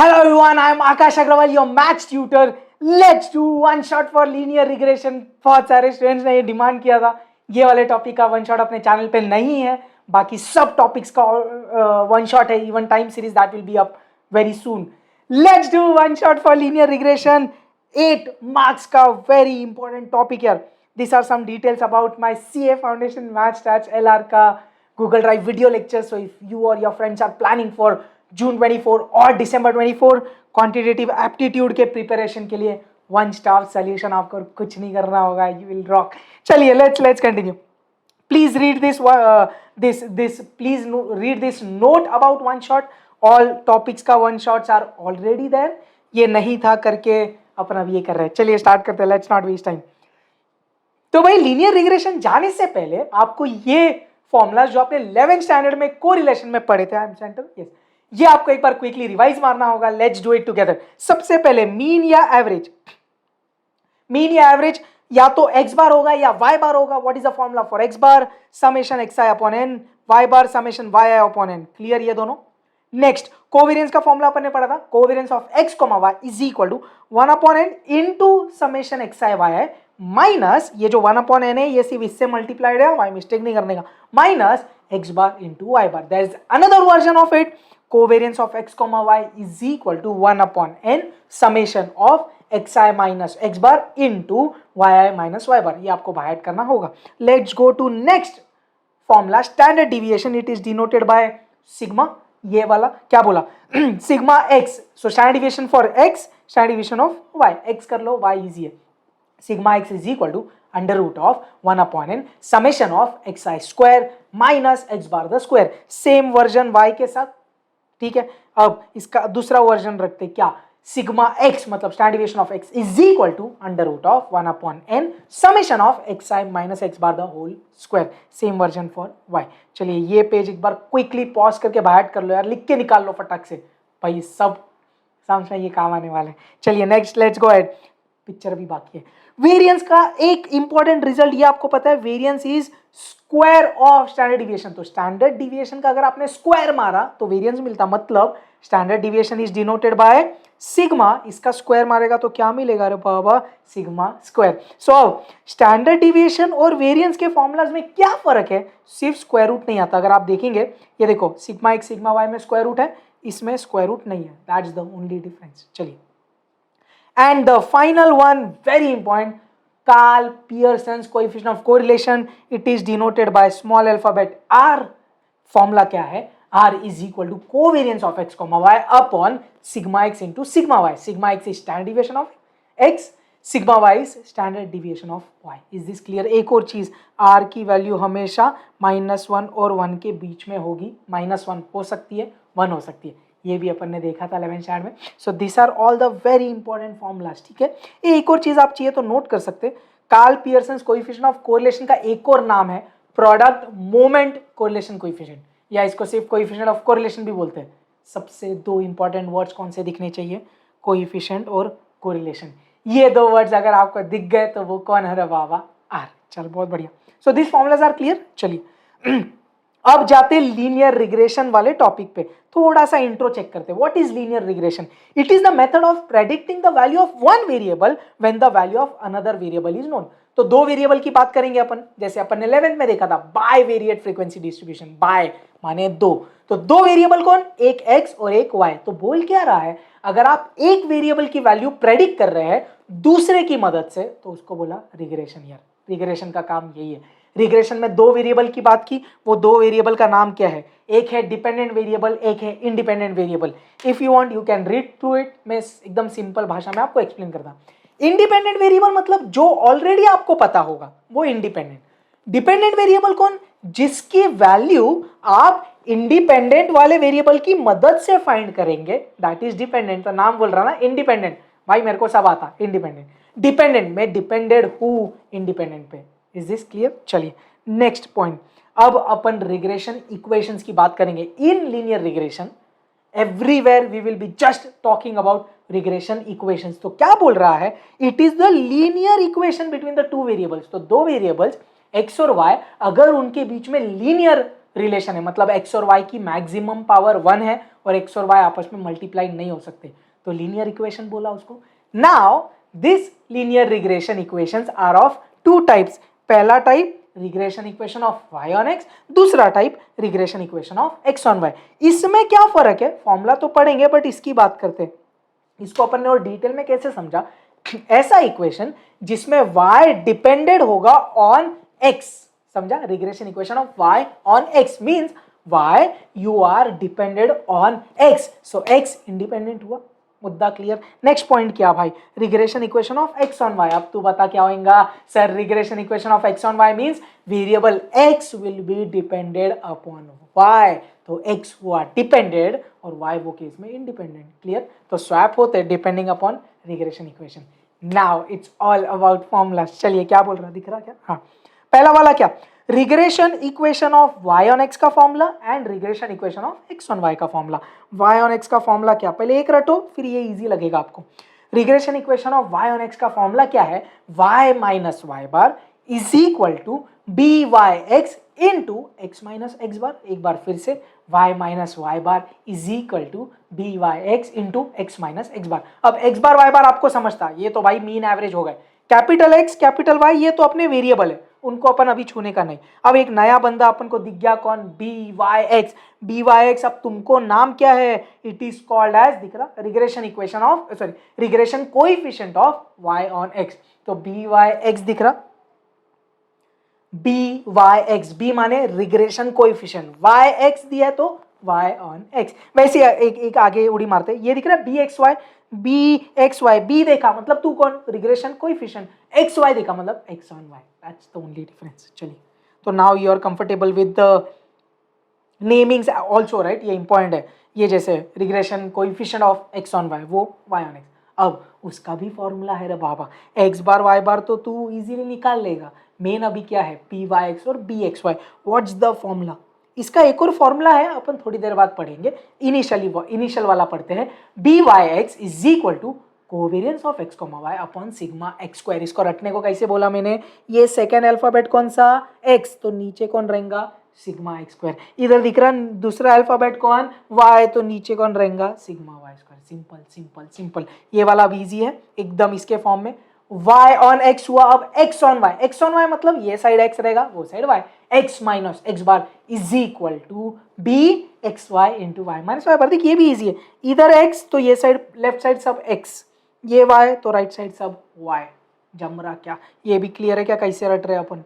Hello everyone, I am Akash Agrawal, your maths tutor. Let's do one shot for linear regression. बहुत सारे students ने ये demand किया था. ये वाले टॉपिक का वन शॉट अपने चैनल पे नहीं है, बाकी सब टॉपिक्स का वन शॉट है. Even time series that will be up very soon. Let's do one shot for linear regression. 8 marks का वेरी इंपॉर्टेंट टॉपिक यार. These are some details about my CA Foundation Math Stats LR का Google Drive video lecture. So if you or your friends are planning for जून 24 और दिसंबर 24 quantitative aptitude के preparation के लिए one star solution, आपको कुछ नहीं करना होगा, यू विल रॉक. चलिए let's continue. Please read this note about one shot. All topics का one shots are already there. ये नहीं था करके अपना ये कर रहे हैं. चलिए स्टार्ट करते हैं. Let's not waste time. तो भाई लीनियर रिग्रेशन जाने से पहले आपको ये फॉर्मूला जो आपने 11th स्टैंडर्ड में कोरिलेशन में पढ़े थे, आई एम सेंटर, यस, ये आपको एक बार क्विकली रिवाइज मारना होगा. Let's do it together. सबसे पहले मीन या एवरेज या तो एक्स बार होगा या वाई बार होगा. What is the formula for X bar? Summation X I upon N, Y bar summation Y I upon N. Clear ये दोनों. नेक्स्ट कोवेरियंस का फॉर्मूला अपन ने पढ़ा था. Covariance of x comma Y is equal to 1 upon N into summation X I Y I minus ये जो 1 अपॉन एन है ये सिर्फ इससे मल्टीप्लाइड है, वाई मिस्टेक नहीं करने का, minus x bar into Y bar. There is another version of it. Covariance of x comma y is equal to 1 upon n summation of xi minus x bar into yi minus y bar. ये आपको bye add करना होगा. Let's go to next formula. Standard deviation, it is denoted by sigma. ये वाला क्या बोला? sigma x. So standard deviation for x, standard deviation of y. x कर लो, y easy है. Sigma x is equal to under root of 1 upon n summation of xi square minus x bar the square. Same version y के साथ. ठीक है. अब इसका दूसरा version रखते क्या? सिग्मा एक्स मतलब standard deviation of X is equal to under root of 1 upon N summation of x I minus x bar the whole square. Same version for Y. चलिए ये पेज एक बार क्विकली पॉज करके बाहर कर लो यार, लिख के निकाल लो फटाक से भाई, सब समझ में ये काम आने वाले. चलिए next let's go ahead. Picture भी बाकी है. वेरिएंस का एक इंपॉर्टेंट रिजल्ट ये आपको पता है, variance is square of standard deviation. तो स्टैंडर्ड डिविएशन का अगर आपने स्क्वायर मारा तो वेरिएंस मिलता. मतलब standard deviation is denoted by sigma. इसका स्क्वायर मारेगा तो क्या मिलेगा रे बाबा? Sigma square. सो अब स्टैंडर्ड डिविएशन और वेरिएंस के फॉर्मूलाज में क्या फर्क है? सिर्फ स्क्वायर रूट नहीं आता. अगर आप देखेंगे ये देखो, सिग्मा एक्स सिग्मा वाई में स्क्वायर रूट है, इसमें स्क्वायर रूट नहीं है. That's the only difference. चलिए and the final one very important, Karl Pearson's coefficient of correlation. It is denoted by small alphabet r. Formula क्या है? r is equal to covariance of x comma y upon sigma x into sigma y. Sigma x is standard deviation of x, sigma y is standard deviation of y. Is this clear? एक और चीज, r की value हमेशा -1 और 1 के बीच में होगी. -1 हो सकती है, 1 हो सकती है. ये भी अपन ने देखा था 11th स्टैंडर्ड में. So this are all the very important formulas. ठीक है. एक और चीज आप चाहिए तो नोट कर सकते. Karl Pearson's coefficient of correlation का एक और नाम है प्रोडक्ट मोमेंट कोरिलेशन कोएफिशिएंट, या इसको सिर्फ कोएफिशिएंट ऑफ कोरिलेशन भी बोलते हैं. सबसे दो इंपॉर्टेंट वर्ड्स कौन से दिखने चाहिए? कोएफिशिएंट और कोरिलेशन. ये दो वर्ड्स अगर आपको दिख गए तो वो कौन है रे बाबा? आर. चल बहुत बढ़िया. So this formulas are clear. चलिए अब जाते लीनियर रिग्रेशन वाले टॉपिक पे. थोड़ा सा इंट्रो चेक करते हैं. What is linear regression? It is the method of predicting the value of one variable when the value of another variable is known. तो दो वेरिएबल की बात करेंगे अपन, जैसे अपन ने 11th में देखा था bivariate frequency distribution. Bi माने दो. तो दो वेरिएबल कौन? एक x और एक y. तो बोल क्या रहा है? अगर आप एक वेरिएबल की वैल्यू प्रेडिक्ट कर रहे हैं दूसरे की मदद से तो उसको बोला रिग्रेशन. यार रिग्रेशन का काम यही है. रिग्रेशन में दो वेरिएबल की बात की, वो दो वेरिएबल का नाम क्या है? एक है डिपेंडेंट वेरिएबल, एक है independent variable. If you want you can read through it. मैं एकदम सिंपल भाषा में आपको एक्सप्लेन करता. इंडिपेंडेंट वेरिएबल मतलब जो ऑलरेडी आपको पता होगा वो इंडिपेंडेंट. डिपेंडेंट वेरिएबल कौन? जिसकी वैल्यू आप इंडिपेंडेंट वाले वेरिएबल की मदद से फाइंड करेंगे, दैट इज डिपेंडेंट. तो नाम बोल रहा ना इंडिपेंडेंट. भाई मेरे को सब आता. इंडिपेंडेंट डिपेंडेंट में डिपेंडेड हूँ इंडिपेंडेंट पे. Is this clear? चलिए नेक्स्ट पॉइंट. अब अपन रिग्रेशन इक्वेशंस की बात करेंगे. In linear regression everywhere we will be just talking about regression equations. तो क्या बोल रहा है? It is the linear equation between the two variables. तो दो वेरिएबल्स x और y अगर उनके बीच में लीनियर रिलेशन है, मतलब x और y की मैक्सिमम पावर 1 है और x और y आपस में मल्टीप्लाई नहीं हो सकते, तो लीनियर इक्वेशन बोला उसको। Now this linear regression equations are of two types, पहला type regression equation of y on x, दूसरा type regression equation of x on y। इसमें क्या फर्क है, फॉर्मूला तो पढ़ेंगे बट इसकी बात करते हैं, इसको अपन ने और डिटेल में कैसे समझा। ऐसा इक्वेशन जिसमें y डिपेंडेड होगा ऑन x, समझा, regression equation of y on x means y you are depended on x, so x independent हुआ, मुद्दा क्लियर। नेक्स्ट पॉइंट क्या भाई, regression equation of x on y। अब तू बता क्या होगा sir, regression equation of x on y means variable x will be depended upon y, तो x हुआ डिपेंडेड और y वो केस में इंडिपेंडेंट, क्लियर। तो स्वैप होते depending upon regression equation. Now it's all about formula. चलिए क्या बोल रहा, दिख रहा क्या, हाँ, पहला वाला क्या, regression equation of y on x का formula and regression equation of x on y का फॉर्मूला। y ऑन x का फॉर्मूला क्या, पहले एक रटो फिर ये इजी लगेगा आपको। Regression equation of y on x का फॉर्मूला क्या है, y minus Y bar is equal to B Y x into x minus x bar. एक बार फिर से, y minus Y bar is equal to B Y x into x minus x bar. अब x bar y बार आपको समझता, ये तो भाई मीन एवरेज हो गए, कैपिटल एक्स कैपिटल वाई ये तो अपने वेरिएबल है, उनको अपन अभी छूने का नहीं। अब एक नया बंदा अपन को दिख गया, कौन, B Y x, B Y X, अब तुमको नाम क्या है, इट इज कॉल्ड एज, दिख रहा, regression equation of, sorry regression coefficient of y on x, तो बी वाई एक्स दिख रहा, बी वाई एक्स, बी माने रिग्रेशन कोएफिशिएंट, वाई एक्स दिया है तो y ऑन x। वैसे एक आगे उड़ी मारते, ये दिख रहा है B x Y, B x Y, B देखा मतलब तू कौन, रिग्रेशन कोएफिशिएंट, एक्स वाई देखा मतलब X on Y, that's the only difference. चलिए, तो now you are comfortable with the namings also, right, ये इंपॉर्टेंट है, ये जैसे regression coefficient of X on Y वो y ऑन x, अब उसका भी फॉर्मूला है रे बाबा, एक्स बार वाई बार तो तू इजीली निकाल लेगा, मेन अभी क्या है, पी वाई एक्स और B x Y, what's the formula. इसका एक और फॉर्मूला है, अपन थोड़ी देर बाद पढ़ेंगे, इनिशियल वाला पढ़ते हैं, B Y x is equal to covariance of x comma Y upon sigma x square. इसको रटने को कैसे बोला मैंने, ये सेकेंड अल्फाबेट कौन सा, एक्स, तो नीचे कौन रहेगा, सिग्मा एक्स स्क्वायर। इधर दिख रहा दूसरा अल्फाबेट कौन, वाई, तो नीचे कौन रहेगा, sigma Y square. Simple simple simple, ये वाला भी इजी है एकदम, इसके फॉर्म में y ऑन x हुआ, अब x on y, x on y मतलब ये साइड x रहेगा वो side y, x minus x bar is equal to B x y into Y minus Y bar. देखिए ये भी इजी है, इधर x तो ये साइड लेफ्ट साइड सब x, ये y तो राइट साइड सब y, जम रहा क्या, ये भी क्लियर है क्या कैसे रट रहे अपन,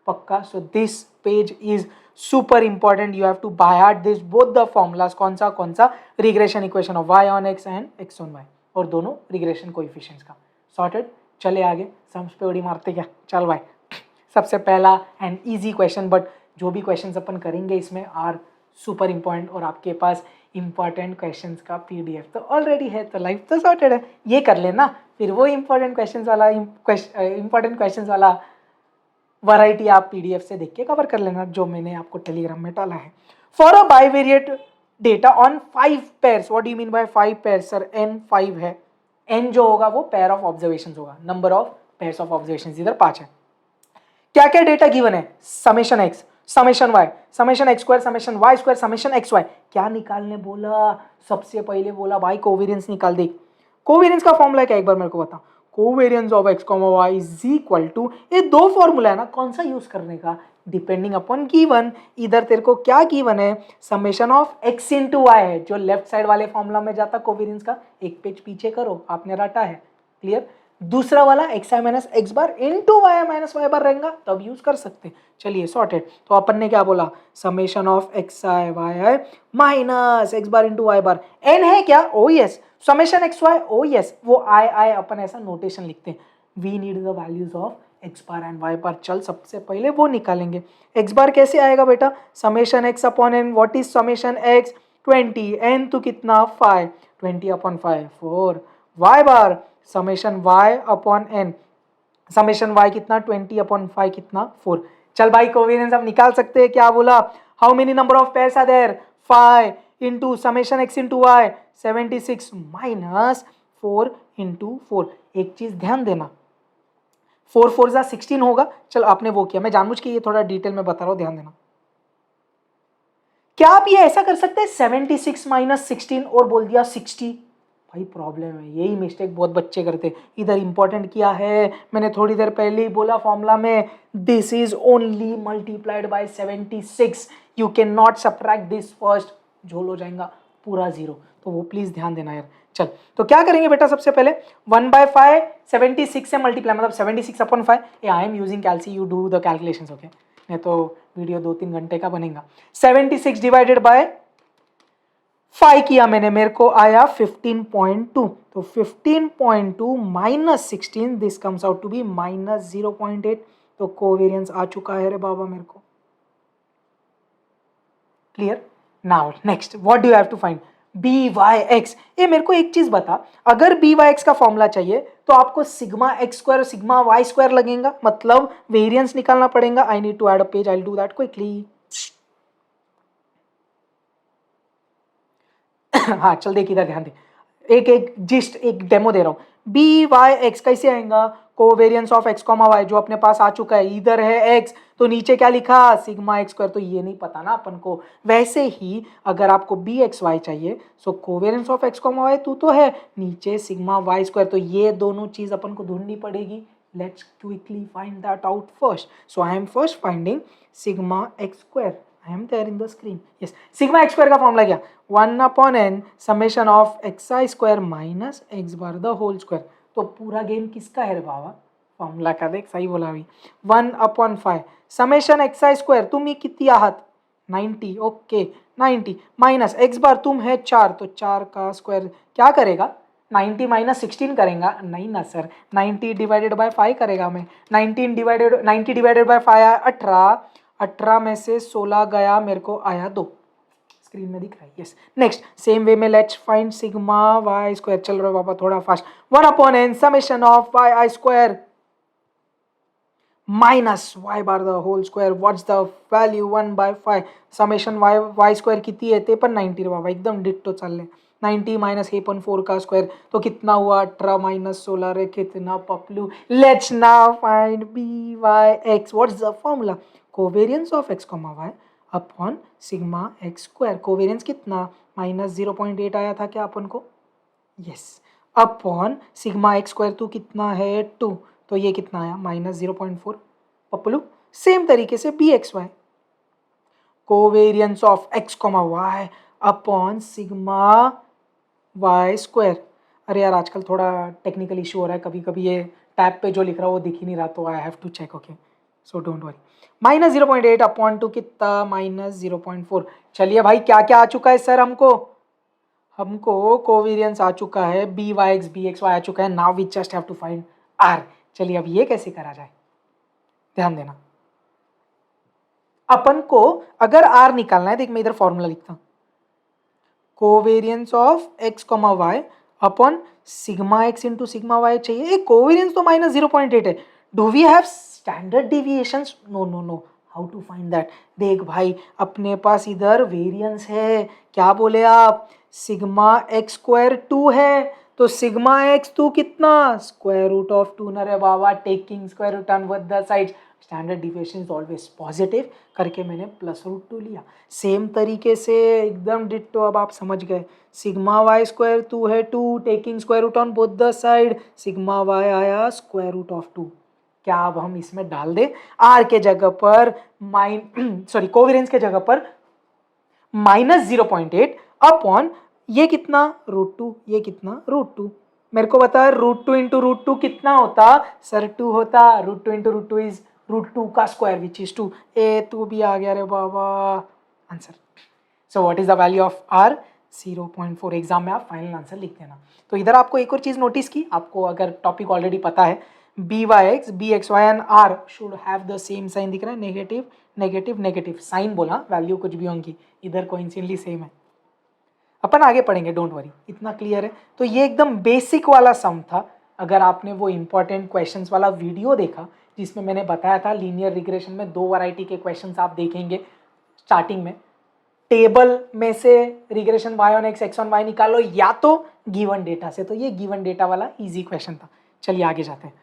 पक्का। So this page is super important, you have to by heart this both the formulas, कौन सा regression equation of y on x and x on y, और दोनों रिग्रेशन कोएफिशिएंट्स का, सॉर्टेड। चले आगे, सम्स पे उड़ी मारते क्या, चल भाई। सबसे पहला एंड इजी क्वेश्चन, बट जो भी क्वेश्चंस अपन करेंगे इसमें आर सुपर इंपॉर्टेंट, और आपके पास इंपॉर्टेंट क्वेश्चंस का पीडीएफ तो ऑलरेडी है, तो लाइफ तो सॉर्टेड है, ये कर लेना, फिर वो इंपॉर्टेंट क्वेश्चंस वाला वैरायटी आप पीडीएफ से देख के कवर कर लेना, जो मैंने आपको टेलीग्राम में डाला है। For a bivariate data on 5 pairs, what do you mean by 5 pairs sir, n 5 है, n जो होगा वो पेयर ऑफ ऑब्जर्वेशंस होगा, number of pairs of observations इधर 5 है। क्या क्या डेटा गिवन है, summation x, summation y, summation x square, summation y square, summation x y, क्या निकालने बोला, सबसे पहले बोला भाई कोवेरियंस निकाल दे। कोवेरियंस का फॉर्मूला क्या, एक बार मेरे को बता, covariance of x, y is equal to, ये दो फॉर्मूला है ना, कौन सा यूज करने का, डिपेंडिंग अपॉन गिवन। इधर तेरे को क्या गिवन है, summation of x into Y है, जो लेफ्ट साइड वाले फॉर्मूला में जाता कोवेरियंस का, एक पेज पीछे करो, आपने रटा है, क्लियर। दूसरा वाला एक्स आई minus x bar into Y minus Y बार रहेगा, तब यूज कर सकते। चलिए सॉर्टेड, तो अपन ने क्या बोला, summation of x I Y I minus x bar into y bar, n है क्या, oh yes, summation x y, oh yes, वो आई अपन ऐसा नोटेशन लिखते हैं, we need the values of x bar and y bar. चल सबसे पहले वो निकालेंगे, एक्स बार कैसे आएगा बेटा, summation x upon n, what is summation x, 20, n तो कितना 5, 20 upon 5 4, y bar summation y upon n, summation y कितना 20 अपॉन 5 कितना 4। चल भाई कोवेरियंस अब निकाल सकते हैं, क्या बोला, how many number of pairs are there, 5 into summation x into y 76 minus 4 into 4। एक चीज ध्यान देना, 4 4 जा 16 होगा, चल आपने वो किया, मैं जानबूझ के ये थोड़ा डिटेल में बता रहा हूँ, ध्यान देना। क्या आप ये ऐसा कर सकते हैं 76 माइनस 16 और बोल दिया 60? भाई प्रॉब्लम है, यही मिस्टेक बहुत बच्चे करते हैं। इधर इंपॉर्टेंट क्या है, मैंने थोड़ी देर पहले ही बोला फॉर्मूला में, this is only multiplied by 76, you can not subtract this first, झोल हो जाएगा पूरा जीरो, तो वो प्लीज ध्यान देना यार। चल तो क्या करेंगे बेटा, सबसे पहले 1/5 76 से मल्टीप्लाई, मतलब 76/5, I am using calci, you do the calculations, okay, नहीं तो वीडियो 2-3 घंटे का बनेगा। 76 डिवाइडेड बाय 5 किया मैंने, मेरे को आया 15.2, तो 15.2 minus 16, this comes out to be minus 0.8, तो कोवेरियंस आ चुका है रे बाबा मेरे को। Clear? Now next what do you have to find, B Y X. ये मेरे को एक चीज बता, अगर बी वाई एक्स का फॉर्मूला चाहिए तो आपको सिग्मा एक्स स्क्वायर और सिग्मा वाई स्क्वायर लगेगा, मतलब वेरिएंस निकालना पड़ेगा। I need to add a page, I will do that quickly. हाँ चल देख, इधर ध्यान दे, एक डेमो दे रहा हूं। बी वाई एक्स कैसे आएगा, covariance of x comma Y जो अपने पास आ चुका है, इधर है एक्स तो नीचे क्या लिखा, सिग्मा एक्स स्क्वायर, तो ये नहीं पता ना अपन को। वैसे ही अगर आपको बी एक्स वाई चाहिए, so covariance of x comma y तो है नीचे सिग्मा वाई स्क्वायर, तो ये दोनों चीज अपन को ढूंढनी पड़ेगी। Let's quickly find that out first. So I am first finding sigma x square, I am there in the screen. Yes, sigma x square का फॉर्मूला क्या, 1/n summation of xi square minus x bar the whole square। तो पूरा game किसका है रे बाबा, formula का देख, सही बोला अभी, 1/5 समेशन xi square, तुम ही कितनी आहत 90, ओके 90 माइनस x बार तुम है 4, तो 4 का स्क्वायर क्या करेगा, 90 माइनस 16 करेगा, नहीं ना सर, 90 डिवाइडेड बाय 5 करेगा मैं, 90 डिवाइडेड बाय 5 18, 18 में से 16 गया, मेरे को आया 2, स्क्रीन में दिख रहा है। यस, नेक्स्ट सेम वे में let's find sigma Y square. चल रहा है पापा थोड़ा fast, 1/n summation of Y I square minus Y bar the whole square, what's the value 1/5 summation Y square कितनी है, 90 रे बाबा, एकदम डिट्टो चल रहे, 90 माइनस 4 का स्क्वायर, तो कितना हुआ 18 माइनस 16 रे, कितना पपलू। Let's now find B Y X, what's the formula, covariance of x comma Y upon sigma x square, covariance कितना माइनस 0.8 आया था क्या अपन को, yes, upon sigma x square तो कितना है 2, तो ये कितना आया माइनस 0.4 पपलू। सेम तरीके से B x Y, covariance of x comma Y upon sigma Y square. अरे यार आजकल थोड़ा टेक्निकल इशू हो रहा है, कभी कभी ये टैब पे जो लिख रहा है वो दिख ही नहीं रहा, तो I have to check, okay, so don't worry. Minus 0.8 upon 2 कितना माइनस 0.4। चलिए भाई क्या क्या आ चुका है सर, हमको कोवेरियंस आ चुका है, B Y x B x y आ चुका है, now we just have to find r. चलिए अब ये कैसे करा जाए, ध्यान देना, अपन को अगर आर निकालना है, देख मैं इधर फॉर्मूला लिखता हूं, covariance of x comma Y upon sigma X into sigma Y चाहिए, कोवेरियंस तो माइनस 0.8 है, do we have standard deviations, no no no, how to find that, देख भाई अपने पास इधर वेरियंस है, क्या बोले आप, सिग्मा एक्स स्क्वायर 2 है, तो सिग्मा एक्स 2 कितना, स्क्वायर रूट ऑफ 2 ना रे बाबा, taking square root on both the sides, standard deviation is always positive, करके मैंने प्लस रूट 2 लिया। सेम तरीके से एकदम डिट्टो, अब आप समझ गए, सिग्मा वाई स्क्वायर 2 है 2, taking square root on both the side, sigma Y आया स्क्वायर रूट ऑफ 2। क्या अब हम इसमें डाल दें, आर के जगह पर कोवेरियंस के जगह पर माइनस 0.8 अपॉन ये कितना √2, ये कितना √2, मेरे को बता √2 इंटू √2 कितना होता सर, 2 होता, √2 इंटू √2 इज √2 का स्क्वायर विच इज 2, ए 2 भी आ गया रे बाबा answer. So what is the value of r, 0.4। Exam में आप फाइनल आंसर लिख देना। तो इधर आपको एक और चीज नोटिस की, आपको अगर टॉपिक ऑलरेडी पता है, B Y x B x Y and R should have the same sign, दिख रहा है, नेगेटिव नेगेटिव नेगेटिव साइन बोला, वैल्यू कुछ भी होंगी, इधर कोइंसिडेंटली सेम है। अपन आगे पढ़ेंगे, डोंट वरी, इतना क्लियर है। तो ये एकदम बेसिक वाला सम था। अगर आपने वो इंपॉर्टेंट क्वेश्चंस वाला वीडियो देखा जिसमें मैंने बताया था लीनियर रिग्रेशन में 2 वैरायटी के क्वेश्चंस आप देखेंगे स्टार्टिंग में, टेबल में से regression y on x on y निकालो या तो गिवन डेटा से, तो ये गिवन डेटा वाला इजी क्वेश्चन था। चलिए आगे जाते हैं।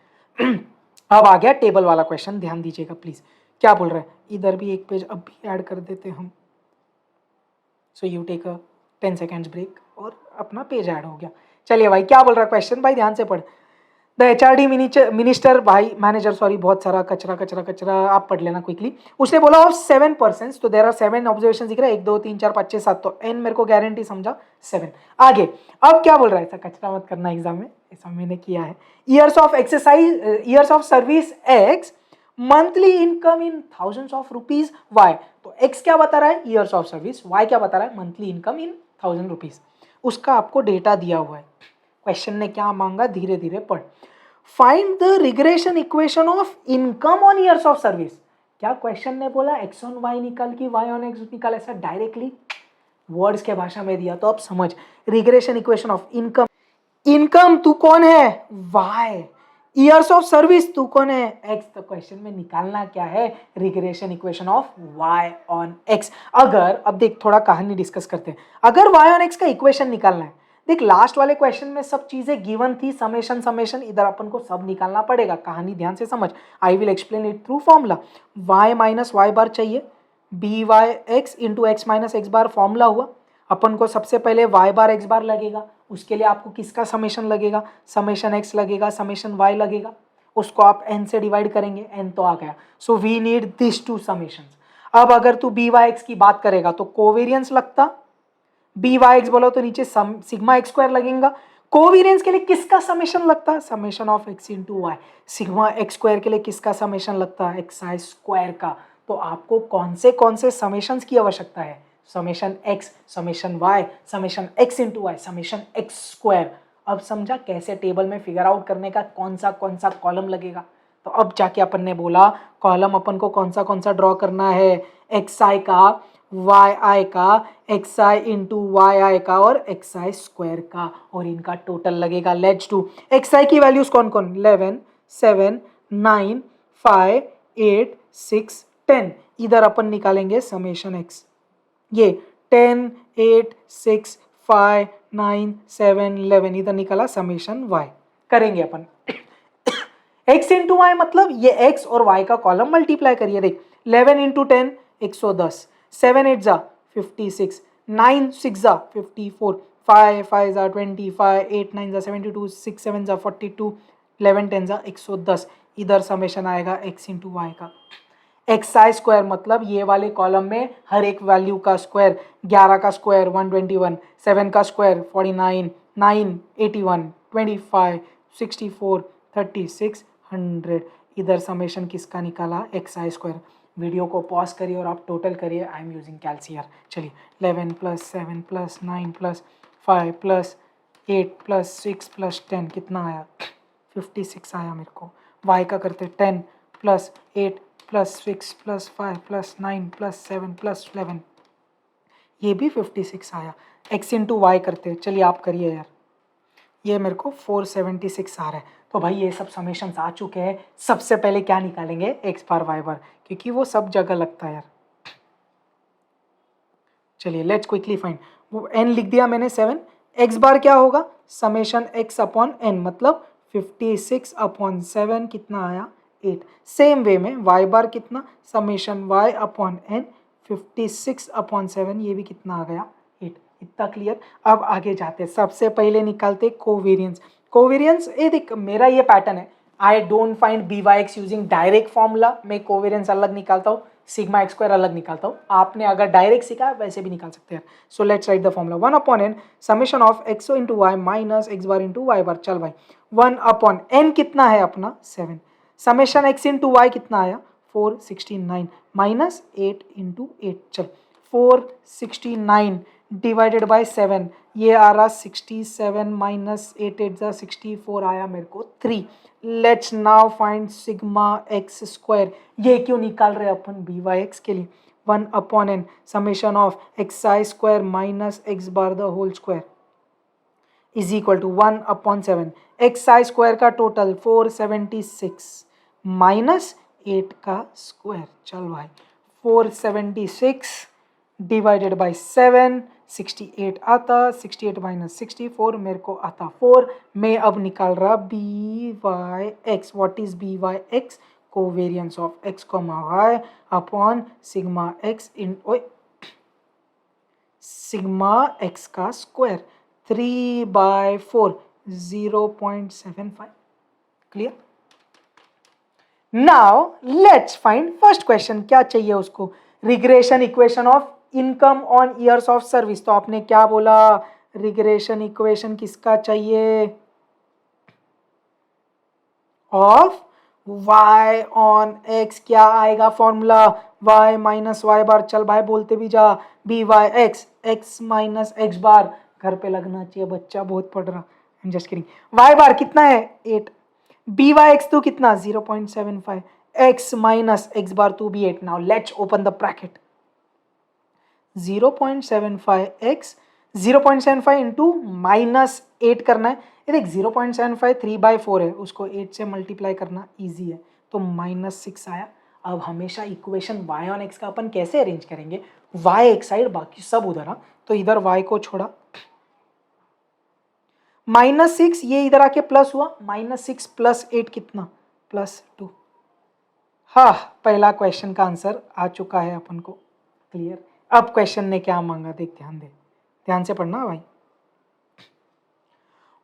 अब आ गया टेबल वाला क्वेश्चन, ध्यान दीजिएगा प्लीज, क्या बोल रहा है, इधर भी एक पेज अब भी ऐड कर देते हम, so you take a 10 seconds break और अपना पेज ऐड हो गया। चलिए भाई क्या बोल रहा है क्वेश्चन, भाई ध्यान से पढ़। द एचआरडी मिनिस्टर भाई मैनेजर सॉरी बहुत सारा कचरा कचरा कचरा, आप पढ़ लेना क्विकली। उसने बोला ऑफ 7%, तो देर आर 7 ऑब्जर्वेशन दिख रहा है, 1 2 3 4 5 6 7, तो एन मेरे को गारंटी समझा 7। आगे अब क्या बोल रहा है, ऐसा कचरा मत करना एग्जाम में, ऐसा मैंने किया है। Years of exercise, years of service X, monthly income in thousands of rupees Y. तो एक्स क्या बता रहा है, ईयर्स ऑफ सर्विस, वाई क्या बता रहा है, मंथली इनकम इन 1000 रुपीज। उसका आपको डेटा दिया हुआ है, क्वेश्चन ने क्या मांगा, धीरे धीरे पढ़। Find the regression equation of income on years of service. क्या क्वेश्चन ने बोला एक्स ऑन वाई निकाल की वाई ऑन एक्स निकाल, ऐसा डायरेक्टली वर्ड्स के भाषा में दिया, तो अब समझ। Regression equation of income, income तू कौन है, वाई। ईयर्स ऑफ सर्विस तू कौन है, एक्स। तो क्वेश्चन में निकालना क्या है, regression equation of Y on X. अगर अब देख थोड़ा कहानी डिस्कस करते हैं, अगर वाई ऑन एक्स का इक्वेशन निकालना है, देख लास्ट वाले क्वेश्चन में सब चीजें गिवन थी, समेशन समेशन, इधर अपन को सब निकालना पड़ेगा। कहानी ध्यान से समझ, I will explain it through formula. Y minus Y bar चाहिए, b Y x into x minus x bar formula हुआ। अपन को सबसे पहले वाई बार एक्स बार लगेगा, उसके लिए आपको किसका समेशन लगेगा, समेशन एक्स लगेगा, समेशन वाई लगेगा, उसको आप एन से डिवाइड करेंगे, एन तो आ गया। So we need this two summations. अब अगर तू बी वाई एक्स की बात करेगा तो कोवेरियंस लगता, बी वाई एक्स बोलो तो नीचे सिग्मा एक्स स्क्वायर लगेगा। कोवेरियंस के लिए किसका समेशन लगता है, summation of x into Y. Sigma x square के लिए किसका समेशन लगता है, एक्स आई स्क्वायर का। तो आपको कौन से समेशंस की आवश्यकता है, summation x, summation y, summation x into y, summation x square. अब समझा कैसे टेबल में फिगर आउट करने का कौन सा कॉलम लगेगा। तो अब जाके अपन ने बोला कॉलम अपन को कौन सा ड्रॉ करना है, एक्स आई का, वाई आई का, एक्स आई इंटू वाई आई का और एक्स आई स्क्वायर का, और इनका टोटल लगेगा। Let's do. एक्स आई की वैल्यूज कौन कौन, 11 7 9 5 8 6 10। इधर अपन निकालेंगे समेशन एक्स, ये 10 8 6 5 9 7 11, इधर निकाला समेशन वाई। करेंगे अपन x इंटू वाई, मतलब ये x और y का कॉलम मल्टीप्लाई करिए। देख 11 इंटू 10 110, 7 8 जा 56, 9 6 जा 54, 5 5 जा 25, 8 9 जा 72, 6 7 जा 42, 11 10 जा 110। इधर समेशन आएगा x इंटू वाई का, एक्स आई स्क्वायर, मतलब ये वाले कॉलम में हर एक वैल्यू का स्क्वायर, 11 का स्क्वायर 121, 7 का स्क्वायर 49, 9 81, 25 64 36 100। इधर समेशन किसका निकाला, एक्स आई स्क्वायर। वीडियो को पॉज करिए और आप टोटल करिए, आई एम यूजिंग कैलकुलेटर। चलिए 11 plus 7 plus 9 plus 5 plus 8 plus 6 plus 10 कितना आया, 56 आया मेरे को। वाई का करते 10 plus 8 plus 6 plus 5 plus 9 plus 7 plus 11, ये भी 56 आया। एक्स इंटू वाई करते, चलिए आप करिए यार, ये मेरे को 476 आ रहा है। तो भाई ये सब समेशंस आ चुके हैं, सबसे पहले क्या निकालेंगे, एक्स बार वाई बार, क्योंकि वो सब जगह लगता है यार। चलिए लेट्स क्विकली फाइंड, वो एन लिख दिया मैंने 7, एक्स बार क्या होगा, समेशन एक्स अपॉन एन, मतलब 56 अपॉन 7 कितना आया 8। सेम वे में वाई बार कितना, summation y upon n 56 upon 7, ये भी कितना आ गया 8। इतना क्लियर। अब आगे जाते हैं, सबसे पहले निकालते कोवेरियंस। कोवेरियंस ये देख मेरा ये पैटर्न है, I don't find B Y x using direct formula, मैं कोवेरियंस अलग निकालता हूँ, सिग्मा एक्स स्क्वायर अलग निकालता हूँ। आपने अगर डायरेक्ट सीखा है वैसे भी निकाल सकते हैं। So let's write the formula, 1 upon N summation of x into Y minus x bar into y bar. चल भाई 1 अपॉन एन कितना है अपना 7, समेशन एक्स इंटू वाई कितना आया 469 माइनस 8 इंटू 8, चल 469 डिवाइडेड बाई 7, ये आ रहा 67 माइनस 8 8 जा 64 आया मेरे को 3। Let's now find sigma x square. ये क्यों निकाल रहे अपन बी वाई एक्स के लिए, 1 upon N summation of x i square minus x bar the whole square is equal to 1 upon 7, x i square का टोटल 476 माइनस 8 का square. चल भाई 476 डिवाइडेड बाई 7, 68 आता, 68 माइनस 64 मेरे को आता 4। मैं अब निकाल रहा b Y x. What is b Y x, covariance of x comma Y upon sigma x in sigma x का square 3/4 0.75. Clear? Now let's find first question. क्या चाहिए उसको? Regression equation of income on years of service. तो आपने क्या बोला? Regression equation किसका चाहिए? Of y on x. क्या आएगा फॉर्मूला? y minus Y bar. चल भाई बोलते भी जा. B Y x x minus x बार. घर पे लगना चाहिए, बच्चा बहुत पढ़ रहा. I am just kidding. y बार कितना है? 8. बी वाई एक्स तो कितना? 0.75. x माइनस एक्स बार तो भी 8. Now let's open the bracket. 0.75x 0.75 into minus 8 करना है. ये देख 0.75 3/4 है, उसको 8 से मल्टीप्लाई करना इजी है, तो -6 आया. अब हमेशा इक्वेशन y ऑन x का अपन कैसे अरेंज करेंगे? y एक साइड, बाकी सब उधर. तो इधर y को छोड़ा, -6 ये इधर आके प्लस हुआ. -6 प्लस 8 कितना? +2. हाँ, पहला क्वेश्चन का आंसर आ चुका है अपन को. क्लियर? अब क्वेश्चन ने क्या मांगा देख, ध्यान दे, ध्यान से पढ़ना भाई.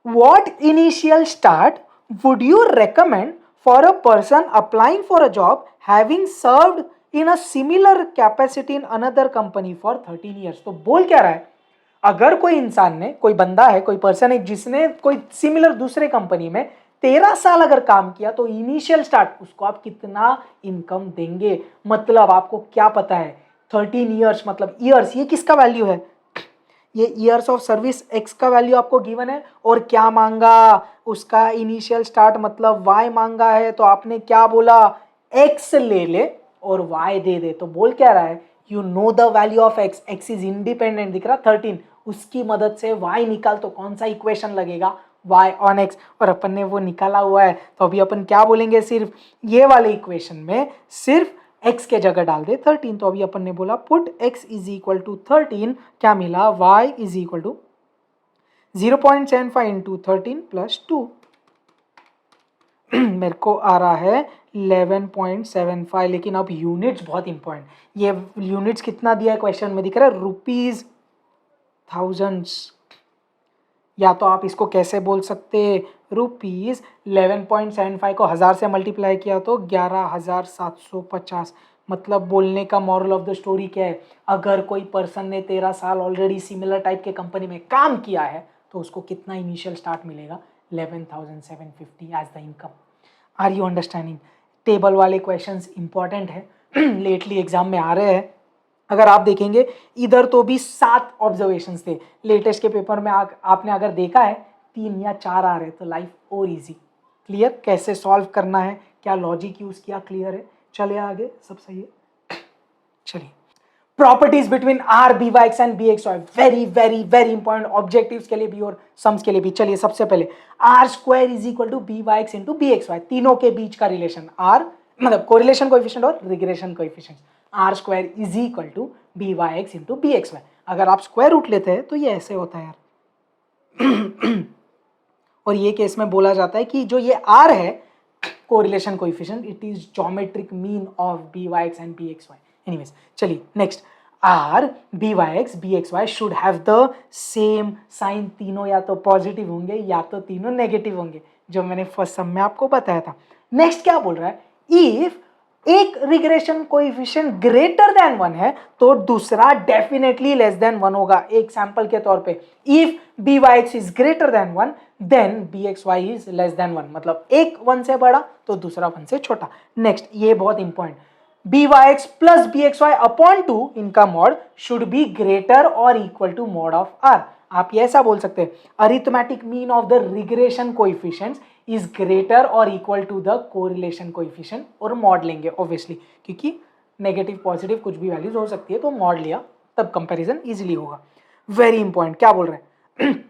What initial start would you recommend for a person applying for a job having served in a similar capacity in another company for 13 years? तो बोल क्या रहा है? अगर कोई इंसान ने, कोई बंदा है, कोई पर्सन है जिसने कोई सिमिलर दूसरे कंपनी में 13 साल अगर काम किया, तो इनिशियल स्टार्ट उसको आप कितना इनकम देंगे? मतलब आपको क्या पता है? 13 ईयर्स मतलब ईयर्स, ये किसका वैल्यू है? ये ईयर्स ऑफ सर्विस एक्स का वैल्यू आपको गिवन है. और क्या मांगा? उसका इनिशियल स्टार्ट मतलब वाई मांगा है. तो आपने क्या बोला? एक्स ले ले और वाई दे दे. तो बोल क्या रहा है? You know the value of x. X is independent दिख रहा 13. उसकी मदद से वाई निकाल. तो कौन सा इक्वेशन लगेगा? y on x. और अपन ने वो निकाला हुआ है, तो अभी अपन क्या बोलेंगे? सिर्फ ये वाले इक्वेशन में सिर्फ x के जगह डाल दे 13. तो अभी अपन ने बोला put x is equal to 13. क्या मिला? y is equal to 0.75 into 13 plus 2. मेरे को आ रहा है 11.75. लेकिन अब यूनिट्स बहुत इंपॉर्टेंट. ये यूनिट्स कितना दिया है क्वेश्चन में? दिख रहा है रुपीज थाउजेंड्स. या तो आप इसको कैसे बोल सकते? रुपीज 11.75 को 1000 से मल्टीप्लाई किया तो 11,750. मतलब बोलने का मॉरल ऑफ द स्टोरी क्या है? अगर कोई पर्सन ने 13 साल ऑलरेडी सिमिलर टाइप के कंपनी में काम किया है, तो उसको कितना इनिशियल स्टार्ट मिलेगा? 11,750 as the income. Are you understanding? Table वाले क्वेश्चंस इंपॉर्टेंट है, लेटली एग्जाम में आ रहे हैं. अगर आप देखेंगे इधर तो भी 7 ऑब्जर्वेशंस थे. लेटेस्ट के पेपर में आपने अगर देखा है 3 या 4 आ रहे, तो लाइफ और इजी. क्लियर? कैसे सॉल्व करना है, क्या लॉजिक यूज किया, क्लियर है. चले आगे, सब सही है. चलिए, properties between r b Y x and b x y. Very very very important objectives के लिए भी और सम्स के लिए भी. चलिए, सबसे पहले r square is equal to B Y x into b x y. तीनों के बीच का रिलेशन. आर मतलब कोरिलेशन कोएफिशिएंट और regression coefficient. R square is equal to B Y x into b x y. अगर आप स्क्वायर रूट लेते हैं तो ये ऐसे होता है यार. और ये केस में बोला जाता है कि जो ये आर है correlation coefficient, it is geometric mean of b Y x and b x y. Anyways, चलिए next. R b Y x B x y should have the same sign. तीनों या तो पॉजिटिव होंगे या तो तीनों नेगेटिव होंगे, जो मैंने फर्स्ट सम में आपको बताया था. नेक्स्ट क्या बोल रहा है? इफ एक रिग्रेशन कोएफिशिएंट ग्रेटर देन 1 है, तो दूसरा डेफिनेटली लेस देन 1 होगा. एक सैंपल के तौर पे, if b Y x is greater than 1 then b x y is less than 1. मतलब एक 1 से बड़ा तो दूसरा 1 से छोटा. नेक्स्ट, ये बहुत important. B Y X plus B x Y upon 2 इनका मॉड शुड बी ग्रेटर और equal to mod of R. आप ये ऐसा बोल सकते हैं, arithmetic mean of the regression coefficients is greater और equal to the correlation coefficient. और मॉड लेंगे ऑब्वियसली, क्योंकि नेगेटिव पॉजिटिव कुछ भी वैल्यूज हो सकती है, तो मॉड लिया तब कंपैरिजन इजीली होगा. Very important. क्या बोल रहे हैं?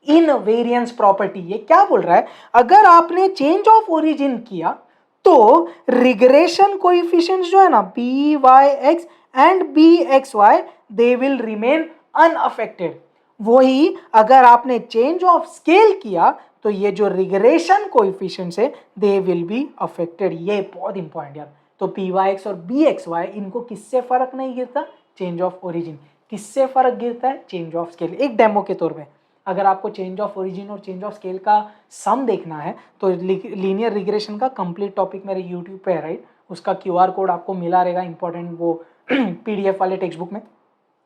इन वेरिएंस प्रॉपर्टी. ये क्या बोल रहा है? अगर आपने चेंज ऑफ ओरिजिन किया तो रिग्रेशन कोएफिशिएंट्स जो है ना, b Y x and b x y, they will remain unaffected. वही अगर आपने चेंज ऑफ स्केल किया तो ये जो रिग्रेशन कोएफिशिएंट्स है दे विल बी अफेक्टेड. ये बहुत इंपॉर्टेंट यार. तो पी वाई एक्स और बी एक्स वाई, इनको किससे फर्क नहीं गिरता? Change of origin. किससे फर्क गिरता है? Change of scale. एक डेमो के तौर पे अगर आपको चेंज ऑफ ओरिजिन और चेंज ऑफ स्केल का सम देखना है तो लीनियर रिग्रेशन का कंप्लीट टॉपिक मेरे यूट्यूब पे है, राइट। उसका क्यूआर कोड आपको मिला रहेगा इंपॉर्टेंट वो पीडीएफ वाले टेक्स्ट बुक में।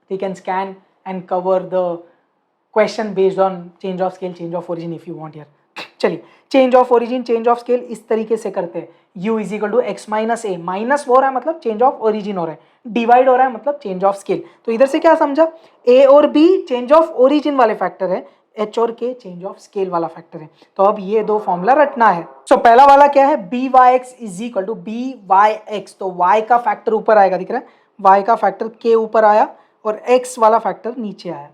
You can scan and cover the question based on change of scale, change of origin if you want. यार चलिए, change of origin, change of scale इस तरीके से करते हैं। u is equal to x minus a, minus हो रहा है मतलब चेंज ऑफ ओरिजिन हो रहा है, डिवाइड हो रहा है मतलब चेंज ऑफ स्केल। तो इधर से क्या समझा? a और b चेंज ऑफ ओरिजिन वाले फैक्टर है, h और k चेंज ऑफ स्केल वाला फैक्टर है। तो अब ये दो फॉर्मूला रटना है। सो पहला वाला क्या है? B Y x is equal to B Y x. तो y का फैक्टर ऊपर आएगा, दिख रहा है, y का फैक्टर k ऊपर आया और x वाला फैक्टर नीचे आया।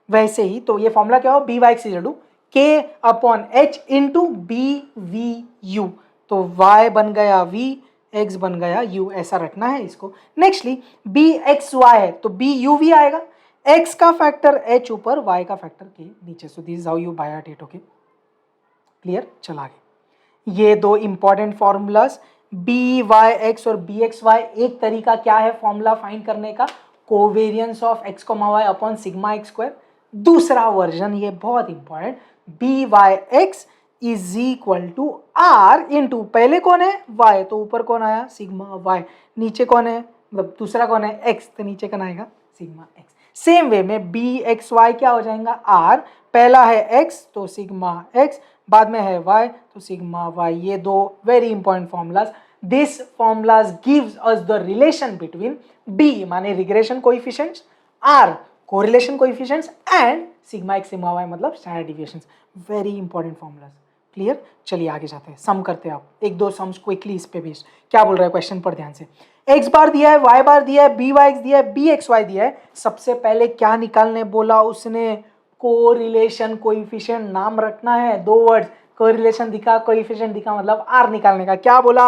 वैसे ही तो ये फॉर्मूला क्या हो? B Y x is equal to k upon h into b v u. तो y बन गया v, x बन गया u, ऐसा रखना है इसको। नेक्स्टली बी एक्स वाई है तो बी यू वी आएगा, x का फैक्टर h ऊपर, y का फैक्टर k नीचे। So this is how you buy it. Okay, clear? चला आगे। ये दो important formulas b Y x और बी एक्स वाई। एक तरीका क्या है फॉर्मूला फाइंड करने का? Covariance of x comma y upon sigma x square. दूसरा वर्जन, ये बहुत important, B Y x is equal to r into, पहले कौन है? वाई, तो ऊपर कौन आया? Sigma y. नीचे कौन है? मतलब दूसरा कौन है? एक्स, तो नीचे कौन आएगा? Sigma x. सेम वे में बी एक्स वाई क्या हो जाएगा? आर, पहला है एक्स तो सिग्मा एक्स, बाद में है y तो सिग्मा y। ये दो very important formulas. This formulas gives us the relation between b माने regression coefficients, r correlation coefficients and sigma x sigma y मतलब standard deviations. Very important formulas. Clear? चलिए आगे जाते हैं, सम करते हैं। आप एक दो सम्स क्विकली इस पे बेस्ड। क्या बोल रहा है क्वेश्चन पर ध्यान से। x बार दिया है, y बार दिया है, बी वाई एक्स दिया है, बी एक्स वाई दिया है। सबसे पहले क्या निकालने बोला उसने? Correlation coefficient. नाम रखना है, दो वर्ड्स, कोरिलेशन दिखा, कोएफिशिएंट दिखा, मतलब आर निकालने का। क्या बोला?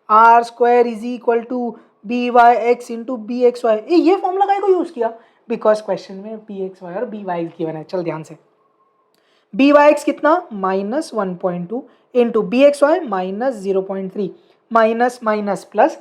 R square is equal to B Y x into b x y. ये फॉर्मूला का यूज किया बिकॉज क्वेश्चन में बी एक्स वाई और बी वाई एक्स गिवन है। चल ध्यान से, बी वाई एक्स कितना? Minus 1.2 into b x Y minus 0.3, minus minus plus,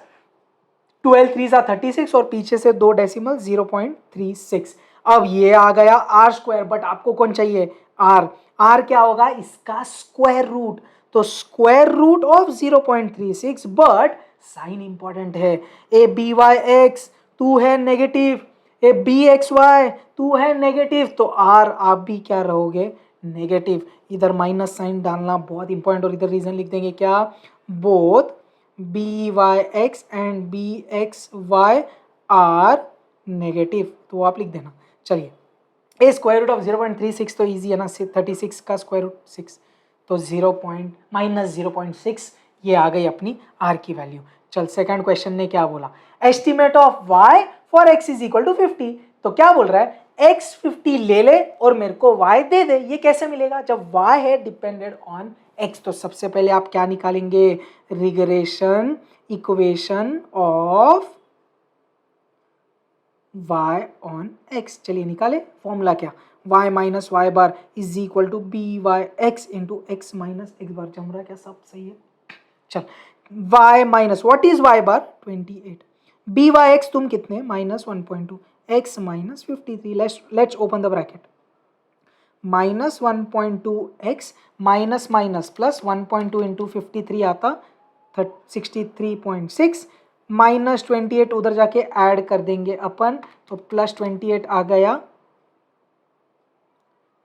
12 3 सा 36 और पीछे से दो डेसिमल 0.36। अब ये आ गया आर स्क्वायर, बट आपको कौन चाहिए? आर। आर क्या होगा? इसका स्क्वायर रूट। तो square root of 0.36, but sign important है। ए बी वाई एक्स टू है नेगेटिव, ए बी एक्स वाई टू है नेगेटिव, तो आर आप भी क्या रहोगे? नेगेटिव। इधर माइनस साइन डालना बहुत इंपॉर्टेंट, और इधर रीजन लिख देंगे क्या? Both b Y x and b x y are negative, तो आप लिख देना। चलिए, ए स्क्वायर रूट ऑफ 0.36 तो इजी है ना, 36 का स्क्वायर रूट 6, तो माइनस 0.6 ये आ गई अपनी आर की वैल्यू। चल, सेकंड क्वेश्चन ने क्या बोला? Estimate of y for x is equal to 50। तो क्या बोल रहा है? एक्स 50 ले ले और मेरे को वाई दे दे। ये कैसे मिलेगा जब वाई है डिपेंडेंट ऑन एक्स? तो सबसे पहले आप क्या निकालेंगे? Regression equation of y on x। चलिए निकाले फॉर्मूला क्या? y minus Y bar is equal to B Y x into x minus x bar. जम रहा क्या? सब सही है। चल, y minus what is y बार? 28, बी वाई एक्स तुम कितने? Minus 1.2, x minus 53। Let's open the bracket. Minus 1.2 x minus minus plus 1.2 into 53 आता 63.6, माइनस 28 उधर जाके ऐड कर देंगे अपन, तो प्लस 28 आ गया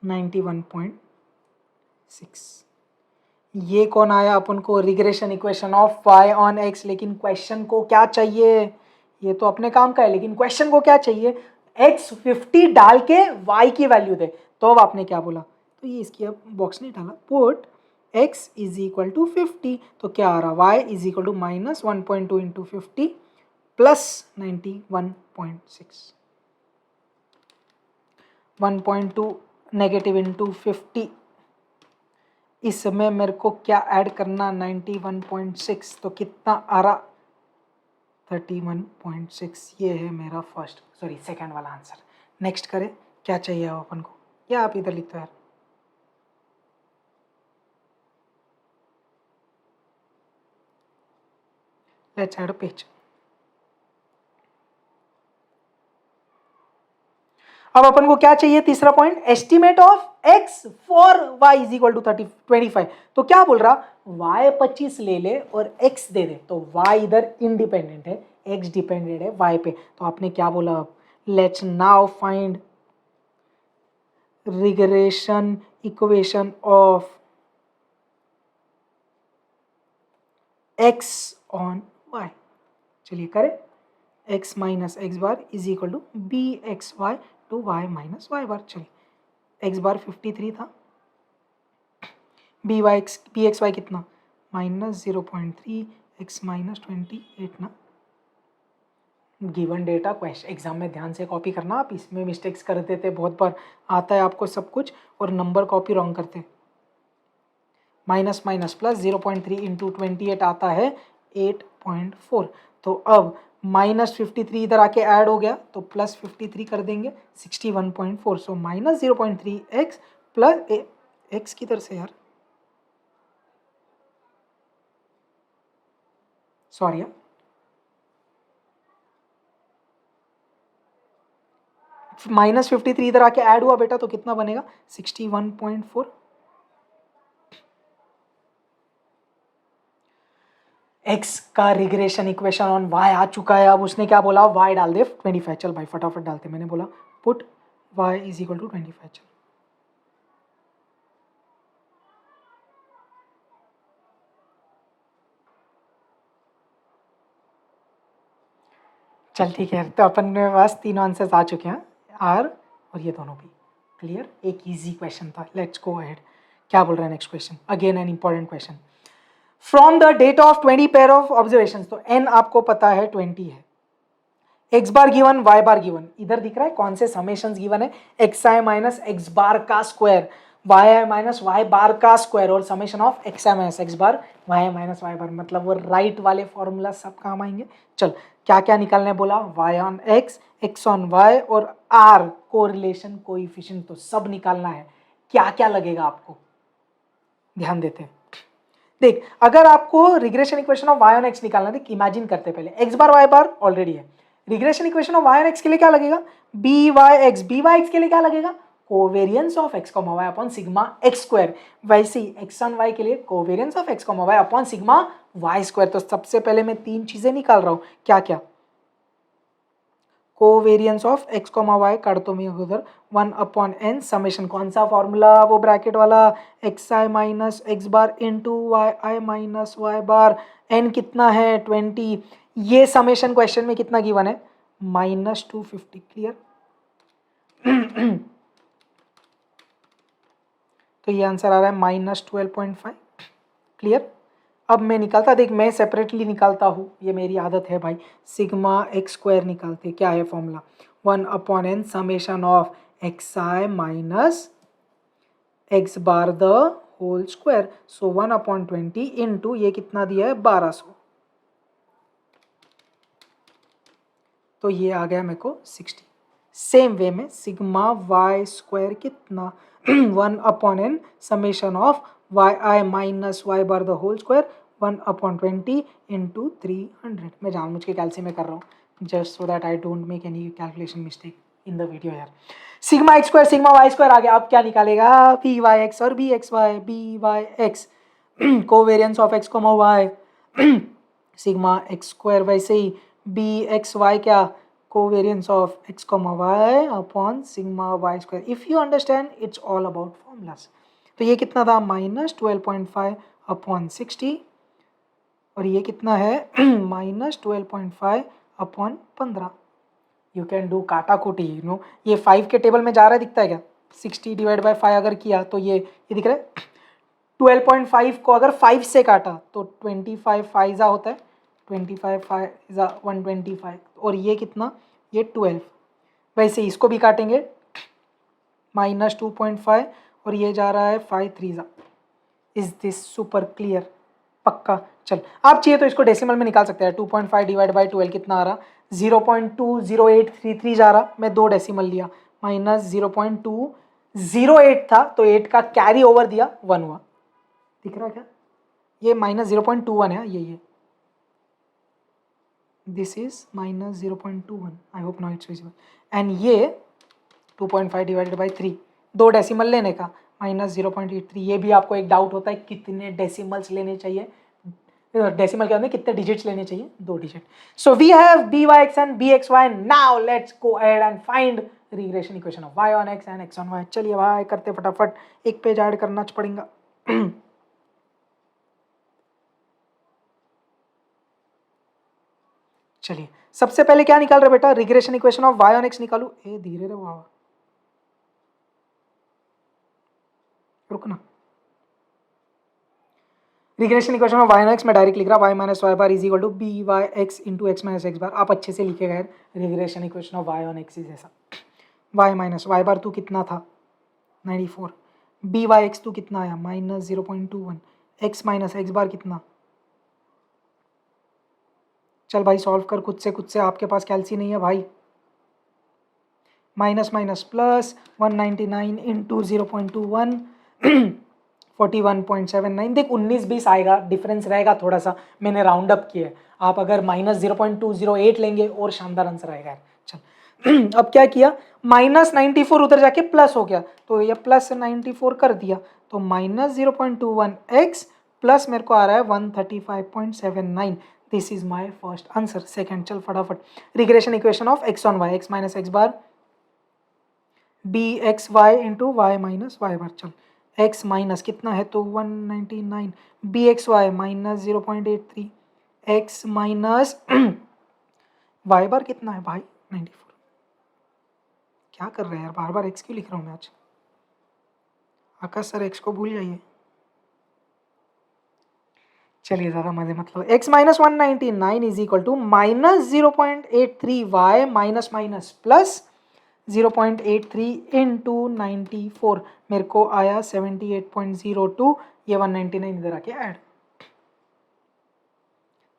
91.6। ये कौन आया अपन को? Regression equation of y on x। लेकिन क्वेश्चन को क्या चाहिए? ये तो अपने काम का है, लेकिन क्वेश्चन को क्या चाहिए? x 50 डाल के y की वैल्यू दे। तो अब आपने क्या बोला? तो ये इसकी अब बॉक्स नहीं डाला, put x is equal to 50, तो क्या आ रहा? y is equal to minus 1.2 into 50 plus 91.6, 1.2 negative into 50, इसमें मेरे को क्या ऐड करना? 91.6, तो कितना आ रहा? 31.6। ये है मेरा सेकंड वाला आंसर। नेक्स्ट करें, क्या चाहिए अपन को? या आप इधर लिखते हो यार। Let's add a page. अब अपन को क्या चाहिए, तीसरा point, estimate of x for y is equal to 25। तो क्या बोल रहा, वाई 25 ले ले और एक्स दे दे, तो वाई इधर इंडिपेंडेंट है, एक्स डिपेंडेंट है वाई पे। तो आपने क्या बोला, let's now find regression equation of X on Y. चलिए करें, X minus x bar is equal to B x Y to Y minus Y bar. चलिए एक्स बार 53 था, बी एक्स वाई कितना, -0.3 एक्स माइनस 28 ना। गिवन डेटा क्वेश्चन एग्जाम में ध्यान से copy करना, आप इसमें मिस्टेक्स कर देते बहुत बार, आता है आपको सब कुछ और नंबर कॉपी रॉन्ग करते। माइनस माइनस प्लस 0.3 इंटू 28 आता है 8.4। तो अब -53 इधर आके ऐड हो गया तो +53 कर देंगे 61.4। सो -0.3 एक्स प्लस एक्स किधर से यार, सॉरी यार, -53 इधर आके ऐड हुआ बेटा, तो कितना बनेगा 61.4। एक्स का रिग्रेशन इक्वेशन ऑन वाई आ चुका है। अब उसने क्या बोला, वाई डाल दे 25। चल भाई फटाफट डालते, मैंने बोला put y is equal to 25। चल ठीक है, तो अपन मेरे पास 3 आंसर्स आ चुके हैं, आर और ये दोनों भी क्लियर। एक इजी क्वेश्चन था, लेट्स गो अहेड। क्या बोल रहा है next question, again an important question. From the data of 20 pair of observation, तो एन आपको पता है 20 है, x bar given y bar given, इधर दिख रहा है कौन से समेशंस गिवन है, एक्स आई माइनस एक्स बार का स्क्वायर, वाई आई माइनस वाई बार का स्क्वायर और summation of x I minus x bar Y I minus Y बार, मतलब वो राइट वाले फॉर्मूला सब काम आएंगे। चल क्या क्या निकालने बोला, y on x, x on y और आर कोरिलेशन कोएफिशिएंट, तो सब निकालना है। क्या क्या लगेगा आपको, ध्यान देते हैं। देख अगर आपको regression equation of Y on x निकालना, देख इमेजिन करते पहले, x bar y bar already है, regression equation of Y on x के लिए क्या लगेगा, बी वाई एक्स के लिए क्या लगेगा, covariance of x comma Y upon sigma x square. वैसे ही एक्स ऑन वाई के लिए covariance of x comma Y upon sigma Y square. तो सबसे पहले मैं 3 चीजें निकाल रहा हूं, क्या क्या, covariance of x comma y काट दो मैं उधर, 1/n समेशन, कौन सा फॉर्मूला, वो ब्रैकेट वाला, एक्स आई minus x bar into Y आई माइनस वाई बार, n कितना है 20, ये समेशन क्वेश्चन में कितना गिवन है -250। क्लियर तो ये आंसर आ रहा है -12.5। क्लियर। अब मैं निकालता, देख मैं सेपरेटली निकालता हूँ, ये मेरी आदत है भाई, सिग्मा एक्स स्क्वायर निकालते, क्या है formula, 1/n summation of x I minus x bar the whole square. So 1/20 into ये कितना दिया है 1200, तो ये आ गया मेरे को 60। सेम वे में सिग्मा वाई स्क्वायर कितना 1/n summation of Y I minus Y bar the whole square 1/20 into 300। मैं जानबूझ के कैलसी में कर रहा हूँ just so that I don't make any calculation mistake in the video यार। Sigma x square sigma Y square आ गया। अब क्या निकालेगा, बी वाई एक्स और B x Y, B Y x covariance of x comma Y sigma x square, वैसे ही B x Y क्या, covariance of x comma y upon sigma y square. If you understand, it's all about formulas. तो ये कितना था -12.5 upon 60 और ये कितना है -12.5 अपॉन 15। यू कैन डू काटा कोटी, यू नो, ये 5 के टेबल में जा रहा है, दिखता है क्या, 60 डिवाइड बाय 5 अगर किया तो ये दिख रहा है 12.5 को अगर 5 से काटा तो 25 फाइजा होता है, 25 फाइजा 125 और ये कितना, ये 12। वैसे इसको भी काटेंगे -2.5 और ये जा रहा है 5 3 इज दिस सुपर क्लियर, पक्का। चल आप चाहिए तो इसको डेसिमल में निकाल सकते हैं, 2.5 डिवाइड बाई 12 कितना आ रहा, 0.20833 जा रहा, मैं 2 डेसिमल लिया, -0.208 था तो 8 का कैरी ओवर दिया 1 हुआ, दिख रहा है क्या, ये -0.21 है, ये this is -0.21, I hope now it's visible, and ये 2.5 डिवाइडेड बाई 3, 2 डेसिमल लेने का, -0.83। ये भी आपको एक डाउट होता है कितने डेसिमल्स लेने चाहिए, डेसिमल के अंदर कितने डिजिट्स लेने चाहिए, 2 digit. So we have by(x) and bxy। Now let's go ahead and find regression equation of y on x and x on y। चलिए भाई करते फटाफट, एक पेज ऐड करना पड़ेगा। चलिए सबसे पहले क्या निकाल रहे बेटा, regression equation of y on x निकालू। ए धीरे रे बाबा, रुकना। Regression equation of y on x में डायरेक्ट लिख रहा y minus Y bar is equal to B Y x into x minus x bar. आप अच्छे से लिखे गए regression equation of y on x is ऐसा, y माइनस वाई बार तू कितना था 94, बी वाई एक्स तू कितना आया -0.21, एक्स माइनस एक्स बार कितना। चल भाई सॉल्व कर खुद से, आपके पास कैलसी नहीं है भाई। Minus minus plus 199 into 0.21 41.79। देख 19-20 आएगा, डिफरेंस रहेगा थोड़ा सा, मैंने राउंड अप किया है। आप अगर -0.208 लेंगे और शानदार आंसर आएगा। चल अब क्या किया, -94 उधर जाके प्लस हो गया, तो ये +94 कर दिया, तो -0.21 x प्लस मेरे को आ रहा है 135.79। This is my first answer. Second चल फटाफट, regression equation of x on y, x minus x bar bxy into Y minus Y bar. चल x माइनस कितना है तो 199, bxy -0.83, x minus Y bar कितना है भाई 94। क्या कर रहे हैं यार, बार बार x क्यों लिख रहा हूँ मैं आज। आकाश सर x को भूल जाइए। चलिए ज़्यादा मजे मतलब, x minus 199 is equal to -0.83 y minus minus plus 0.83 into 94, मेरे को आया 78.02। ये 199 इधर आके ऐड,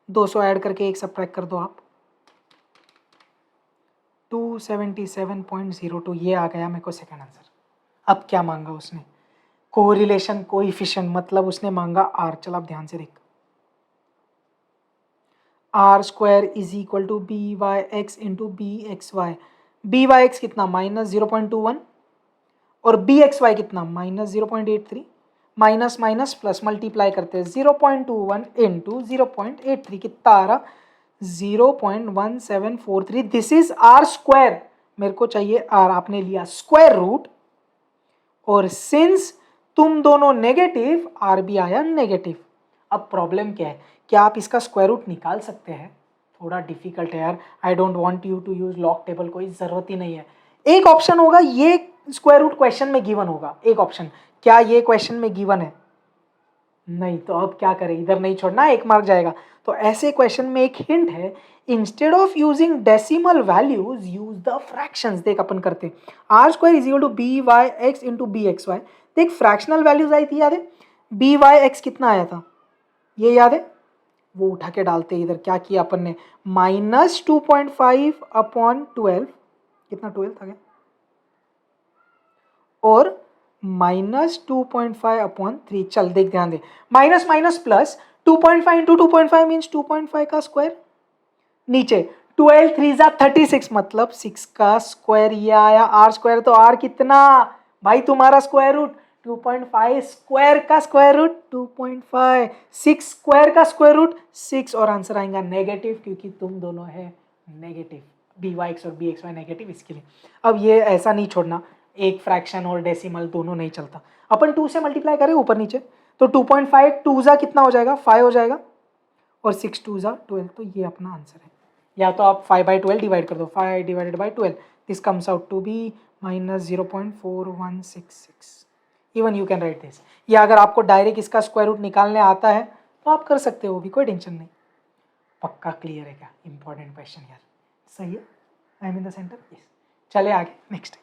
200 ऐड करके एक सब्ट्रैक्ट कर दो आप, 277.02। ये आ गया मेरे को सेकंड आंसर। अब क्या मांगा उसने, कोरिलेशन कोएफिशिएंट, मतलब उसने मांगा r। चल आप ध्यान से देख, r square is equal to B Y x into b x Y. B Y x कितना -0.21 और बी एक्स वाई कितना -0.83, माइनस माइनस प्लस मल्टीप्लाई करते हैं 0.21 इंटू 0.83 कितना आ रहा 0.1743। दिस इज आर स्क्वायर, मेरे को चाहिए आर। आपने लिया स्क्वायर रूट और सिंस तुम दोनों नेगेटिव, आर भी आया नेगेटिव। अब प्रॉब्लम क्या है, क्या आप इसका स्क्वायर रूट निकाल सकते हैं, थोड़ा डिफिकल्ट है यार। I don't want you to use log table, कोई जरूरत ही नहीं है। एक ऑप्शन होगा, ये स्क्वायर रूट क्वेश्चन में गिवन होगा एक ऑप्शन, क्या ये क्वेश्चन में गिवन है नहीं, तो अब क्या करें, इधर नहीं छोड़ना, 1 मार्क जाएगा। तो ऐसे क्वेश्चन में एक हिंट है, instead of using decimal values use the fractions. देख अपन करते हैं r square is equal to B Y x into b x y. देख फ्रैक्शनल वैल्यूज आई थी, याद है बी वाई एक्स कितना आया था, ये याद है, वो उठा के डालते इधर। क्या किया अपन ने, -2.5 अपॉन 12, कितना 12 था क्या, और -2.5 अपॉन 3। चल देख ध्यान दे, minus minus plus 2.5 into 2.5 means 2.5 का स्क्वायर, नीचे 12 3 जा 36, मतलब 6 का स्क्वायर। ये आया आर स्क्वायर, तो आर कितना भाई तुम्हारा स्क्वायर रूट 2.5, स्क्वायर का स्क्वायर रूट 2.5, 6 स्क्वायर का स्क्वायर रूट 6, और आंसर आएगा नेगेटिव, क्योंकि तुम दोनों है नेगेटिव, बी वाई एक्स और बी एक्स वाई नेगेटिव, इसके लिए। अब ये ऐसा नहीं छोड़ना, एक फ्रैक्शन और डेसिमल दोनों नहीं चलता। अपन 2 से मल्टीप्लाई करें ऊपर नीचे, तो 2.5 2 जा कितना हो जाएगा 5 हो जाएगा, और 6 2 जा 12, तो ये अपना आंसर है। या तो आप 5/12 डिवाइड कर दो, 5 divided by 12, this comes out to be -0.4166। Even you can write this. या अगर आपको डायरेक्ट इसका स्क्वायर रूट निकालने आता है तो आप कर सकते हो, भी कोई टेंशन नहीं। पक्का क्लियर है क्या, इंपॉर्टेंट क्वेश्चन यार, सही है, I am in the centre, yes. चले आगे नेक्स्ट।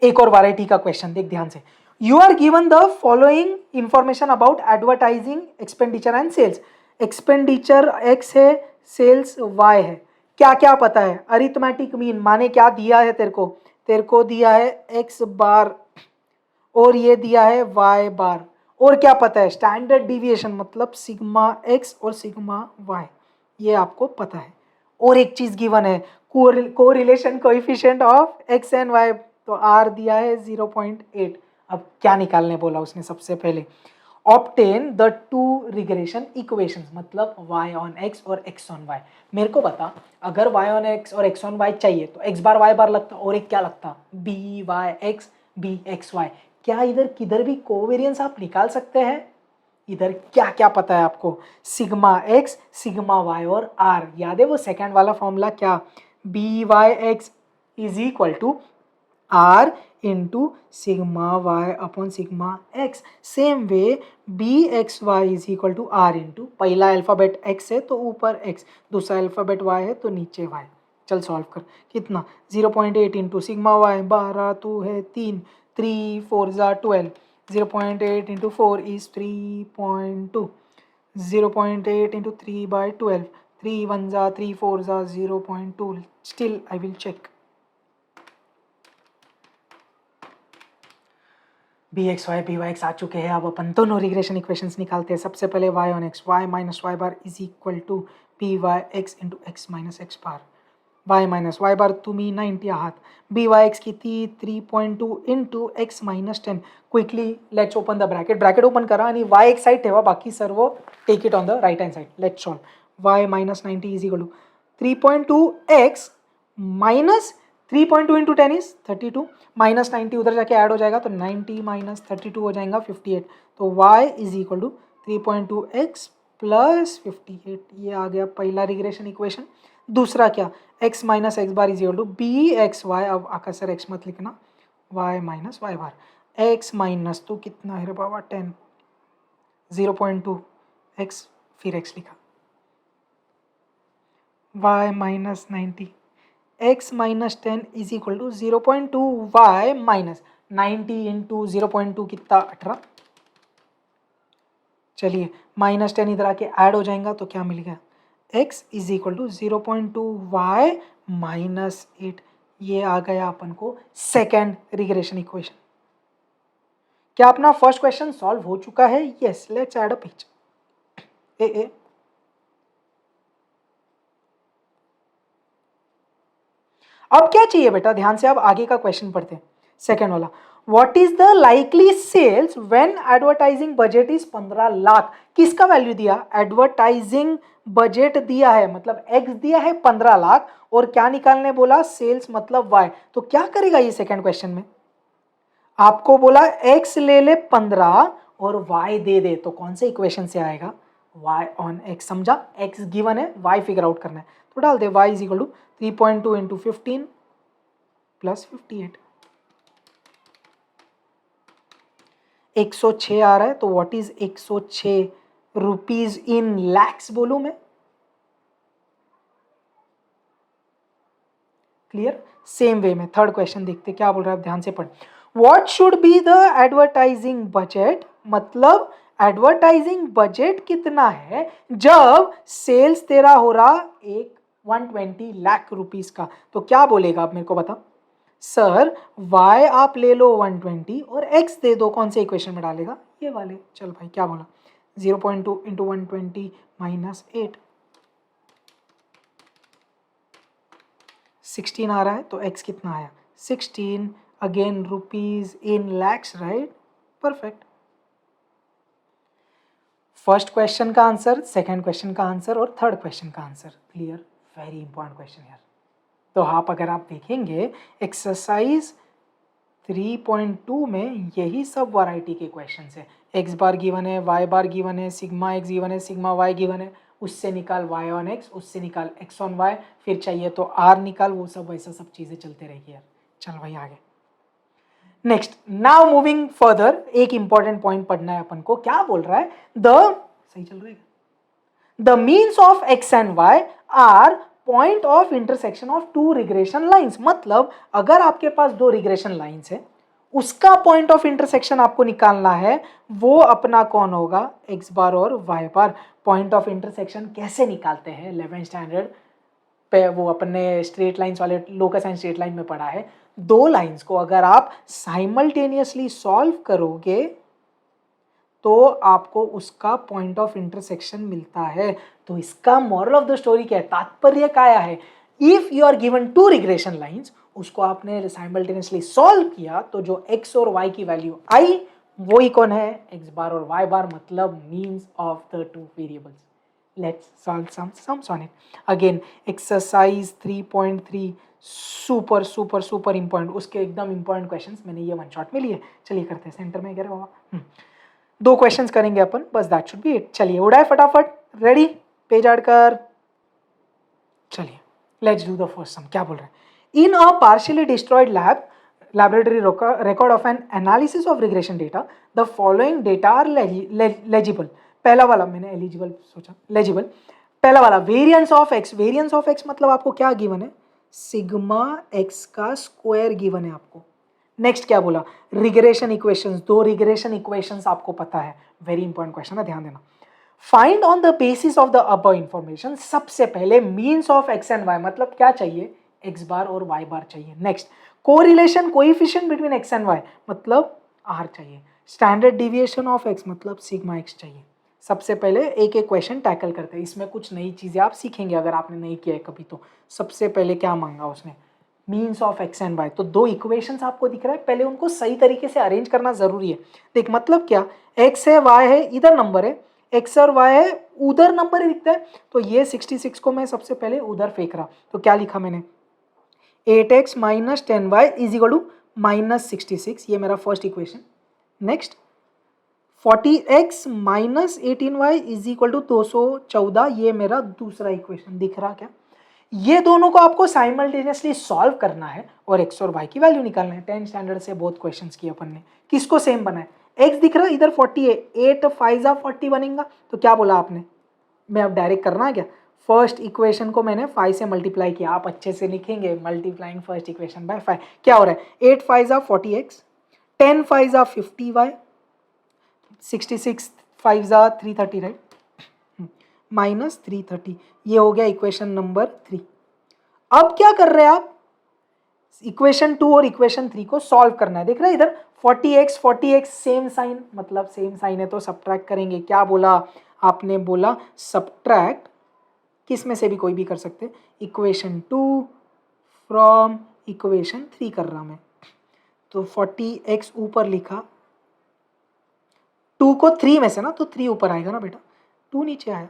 एक और वैरायटी का क्वेश्चन देख ध्यान से। You are given the following information about advertising expenditure and sales. Expenditure x है, सेल्स वाई है, क्या क्या पता है, अरिथमेटिक मीन माने क्या दिया है तेरे को दिया है एक्स बार और ये दिया है वाई बार, और क्या पता है स्टैंडर्ड डिविएशन, मतलब सिग्मा एक्स और सिग्मा वाई, ये आपको पता है। और एक चीज गिवन है, correlation coefficient of x and Y, तो आर दिया है 0.8। अब क्या निकालने बोला उसने सबसे पहले, obtain the two regression equations, मतलब y ऑन x और x ऑन y। मेरे को बता, अगर y ऑन x और x ऑन y चाहिए तो x बार y बार लगता और एक क्या लगता, b y x b x y। क्या इधर किधर भी कोवेरियंस आप निकाल सकते हैं? इधर क्या क्या पता है आपको, सिग्मा x सिग्मा y और r, याद है वो सेकंड वाला फॉर्मूला क्या, b Y x is equal to r into sigma y upon sigma x. Same way b x y is equal to r into, पहला अल्फाबेट एक्स है तो ऊपर एक्स, दूसरा अल्फाबेट वाई है तो नीचे वाई। चल सॉल्व कर, कितना 0.8 इंटू सिग्मा वाई, 12 2 है 3, 3 4 ज़ा 12, 0.8 इंटू 4 इज 3.2, 0.8 इंटू 3 by 12, 3 1 ज़ा 3 4 ज़ा 0.2, still I will check. B x Y X आ चुके हैं। अब अपन दोनों रिग्रेशन इक्वेशंस निकालते हैं। सबसे पहले y on X, Y minus Y bar is equal to B Y x into x minus x bar, Y minus Y bar तुम्ही 90 आहात, बी वाई एक्स किती 3.2 into X minus 10। Quickly let's open the bracket, bracket open करा आणि Y एक side ठेवा, बाकी सर्व take it on the right hand side. Let's solve, Y minus 90 is equal to 3.2 X minus 3.2 into 10 is 32, minus 90 उधर जाके add हो जाएगा तो 90 माइनस 32 हो जाएगा 58। तो y is equal to 3.2 x plus 58, ये आ गया पहला रिग्रेशन इक्वेशन। दूसरा क्या, x minus x bar is equal to B x y, अब आकाश सर x मत लिखना, y minus Y bar, x minus तो कितना है रे बाबा 10, 0.2 x फिर x लिखा, y minus 90, x minus 10 is equal to 0.2 y minus 90 into 0.2 कितना 18। चलिए माइनस 10 इधर आके ऐड हो जाएगा तो क्या मिल गया, x is equal to 0.2 y minus 8। ये आ गया अपन को सेकेंड रिग्रेशन इक्वेशन। क्या अपना फर्स्ट क्वेश्चन सॉल्व हो चुका है? Yes, let's add a page. ए अब क्या चाहिए बेटा, ध्यान से अब आगे का क्वेश्चन पढ़ते हैं, सेकेंड वाला। What is the likely sales when advertising budget is 15 lakh. किसका वैल्यू दिया, एडवर्टाइजिंग बजट दिया है, मतलब एक्स दिया है 15 लाख, और क्या निकालने बोला, सेल्स मतलब वाई। तो क्या करेगा ये सेकेंड क्वेश्चन में, आपको बोला एक्स ले ले 15 और वाई दे दे, तो कौन से इक्वेशन से आएगा, y ऑन x। समझा, x गिवन है, y फिगर आउट करना है, तो डाल दे y is equal to 3.2 into 15 plus 58, 106 आ रहा है। तो what is 106 rupees in lakhs बोलूं मैं, क्लियर। सेम वे में थर्ड क्वेश्चन देखते क्या बोल रहा है, ध्यान से पढ़। What should be the advertising budget, मतलब एडवर्टाइजिंग बजट कितना है जब सेल्स तेरा हो रहा एक 120 लाख रुपीस का। तो क्या बोलेगा आप मेरे को बता, सर y आप ले लो 120 और x दे दो, कौन से इक्वेशन में डालेगा, ये वाले। चल भाई क्या बोला, 0.2 इंटू 120 माइनस 8, 16 आ रहा है, तो x कितना आया 16, again rupees in lakhs, right, perfect. First question का आंसर, सेकंड क्वेश्चन का आंसर और थर्ड क्वेश्चन का answer clear, very important question यार। तो आप अगर आप देखेंगे एक्सरसाइज 3.2 में यही सब वैरायटी के क्वेश्चंस है, एक्स बार गिवन है, वाई बार गिवन है, सिग्मा एक्स गिवन है, सिग्मा वाई गिवन है, उससे निकाल वाई ऑन एक्स, उससे निकाल एक्स ऑन वाई, फिर चाहिए तो आर निकाल, वो सब वैसा सब चीज़ें चलते रहेगी यार। चल भाई आगे, नेक्स्ट, नाउ मूविंग फर्दर, एक इंपॉर्टेंट पॉइंट पढ़ना है अपन को। क्या बोल रहा है, द सही चल रहा है, the means of x and y are point of intersection of two regression lines. मतलब अगर आपके पास दो रिग्रेशन लाइंस है, उसका पॉइंट ऑफ इंटरसेक्शन आपको निकालना है, वो अपना कौन होगा, एक्स बार और Y bar. Point of intersection कैसे निकालते हैं, 11th स्टैंडर्ड पे वो अपने स्ट्रेट लाइंस वाले लोकस एंड स्ट्रेट लाइन में पढ़ा है। दो लाइंस को अगर आप साइमल्टेनियसली सॉल्व करोगे तो आपको उसका पॉइंट ऑफ इंटरसेक्शन मिलता है। तो इसका मॉरल ऑफ द स्टोरी क्या है, तात्पर्य क्या है, if you are given two regression lines, उसको आपने साइमल्टेनियसली सॉल्व किया तो जो x और y की वैल्यू आई वो ही कौन है, x बार और y बार, मतलब means of the two variables. Let's solve some sums on it. Again exercise 3.3 super super super important, उसके एकदम इंपॉर्टेंट क्वेश्चंस मैंने ये वन शॉट में लिए। चलिए करते हैं, सेंटर में कह रहे बाबा, 2 क्वेश्चंस करेंगे अपन, बस दैट शुड बी इट। चलिए उड़ाए फटाफट, रेडी, पेज आड़ कर। चलिए let's do the first sum. क्या बोल रहे हैं, in a partially destroyed laboratory record of an analysis of regression data, the following data are legible। पहला वाला मैंने एलिजिबल सोचा, लेजिबल। पहला वाला variance of x, variance of X मतलब आपको क्या गिवन है, सिग्मा एक्स का स्क्वायर गिवन है आपको। नेक्स्ट क्या बोला, रिग्रेशन इक्वेशंस, 2 रिग्रेशन इक्वेशंस आपको पता है, वेरी इंपॉर्टेंट क्वेश्चन है, ध्यान देना। Find on the basis of the above information, सबसे पहले means of x and Y, मतलब क्या चाहिए, एक्स बार और वाई बार चाहिए। Next correlation coefficient between X and Y, मतलब आर चाहिए। स्टैंडर्ड डिविएशन ऑफ एक्स मतलब सिग्मा एक्स चाहिए। सबसे पहले एक एक क्वेश्चन टैकल करते हैं, इसमें कुछ नई चीजें आप सीखेंगे अगर आपने नहीं किया है कभी तो। सबसे पहले क्या मांगा उसने, means of x and Y, तो 2 इक्वेशंस आपको दिख रहा है, पहले उनको सही तरीके से अरेंज करना जरूरी है। देख मतलब क्या, एक्स है वाई है, इधर नंबर है, एक्स और वाई है उधर नंबर ही दिखता है, तो ये 66 को मैं सबसे पहले उधर फेंक रहा, तो क्या लिखा मैंने, 8x minus 10y is equal to minus 66, ये मेरा first equation. Next 40x minus 18y is equal to 214, ये मेरा दूसरा इक्वेशन दिख रहा क्या। ये दोनों को आपको साइमल्टेनियसली सॉल्व करना है और x और y की वैल्यू निकालना है। 10 स्टैंडर्ड से बहुत क्वेश्चंस किए अपन ने, किसको सेम बनाए, x दिख रहा है इधर 40 है, 8 5 40 बनेगा, तो क्या बोला आपने, मैं अब डायरेक्ट करना है क्या, फर्स्ट इक्वेशन को मैंने 5 से मल्टीप्लाई किया, आप अच्छे से लिखेंगे, मल्टीप्लाइंग फर्स्ट इक्वेशन बाय 5, क्या हो रहा है, 8 5 40x, 10 5 50y, 66 5 330, राइट, माइनस 330, ये हो गया इक्वेशन नंबर 3। अब क्या कर रहे हैं आप, इक्वेशन 2 और इक्वेशन 3 को सॉल्व करना है। देख रहे हैं इधर 40x सेम साइन, मतलब सेम साइन है तो सब्ट्रैक्ट करेंगे। क्या बोला आपने, बोला सब्ट्रैक्ट, किस में से भी कोई भी कर सकते, इक्वेशन 2 फ्रॉम इक्वेशन 3 कर रहा मैं, तो 40x ऊपर लिखा, 2 को 3 में से ना, तो 3 ऊपर आएगा ना बेटा, 2 नीचे आया।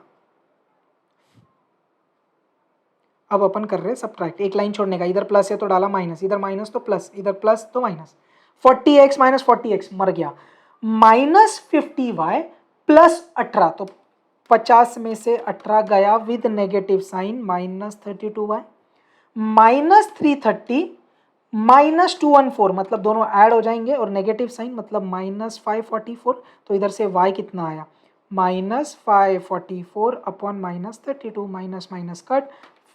अब अपन कर रहे हैं सब्ट्रैक्ट, एक लाइन छोड़ने का, इधर प्लस है तो डाला माइनस, इधर माइनस तो प्लस, इधर प्लस तो माइनस, 40x माइनस 40x मर गया, माइनस 50y प्लस 18, तो 50 में से 18 गया with negative sign, minus 32y, minus 330 minus 214, मतलब दोनों ऐड हो जाएंगे और नेगेटिव साइन मतलब माइनस 544, तो इधर से y कितना आया, minus 544 upon minus 32, minus minus cut,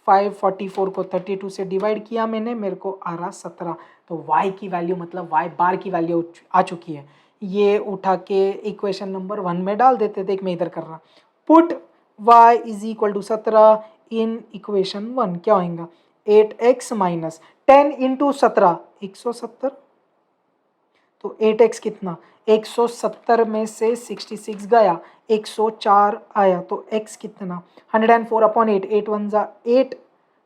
544 को 32 से डिवाइड किया मैंने, मेरे को आ रहा 17, तो y की वैल्यू मतलब y बार की वैल्यू आ चुकी है। ये उठा के इक्वेशन नंबर 1 में डाल देते, देख मैं इधर कर रहा, put y is equal to 17 in equation 1, क्या होगा, 8x माइनस 10 इंटू 17 170, तो 8x कितना, 170 में से 66 गया, 104 आया, तो x कितना, 104 अपॉन 8, 8 1 जा 8,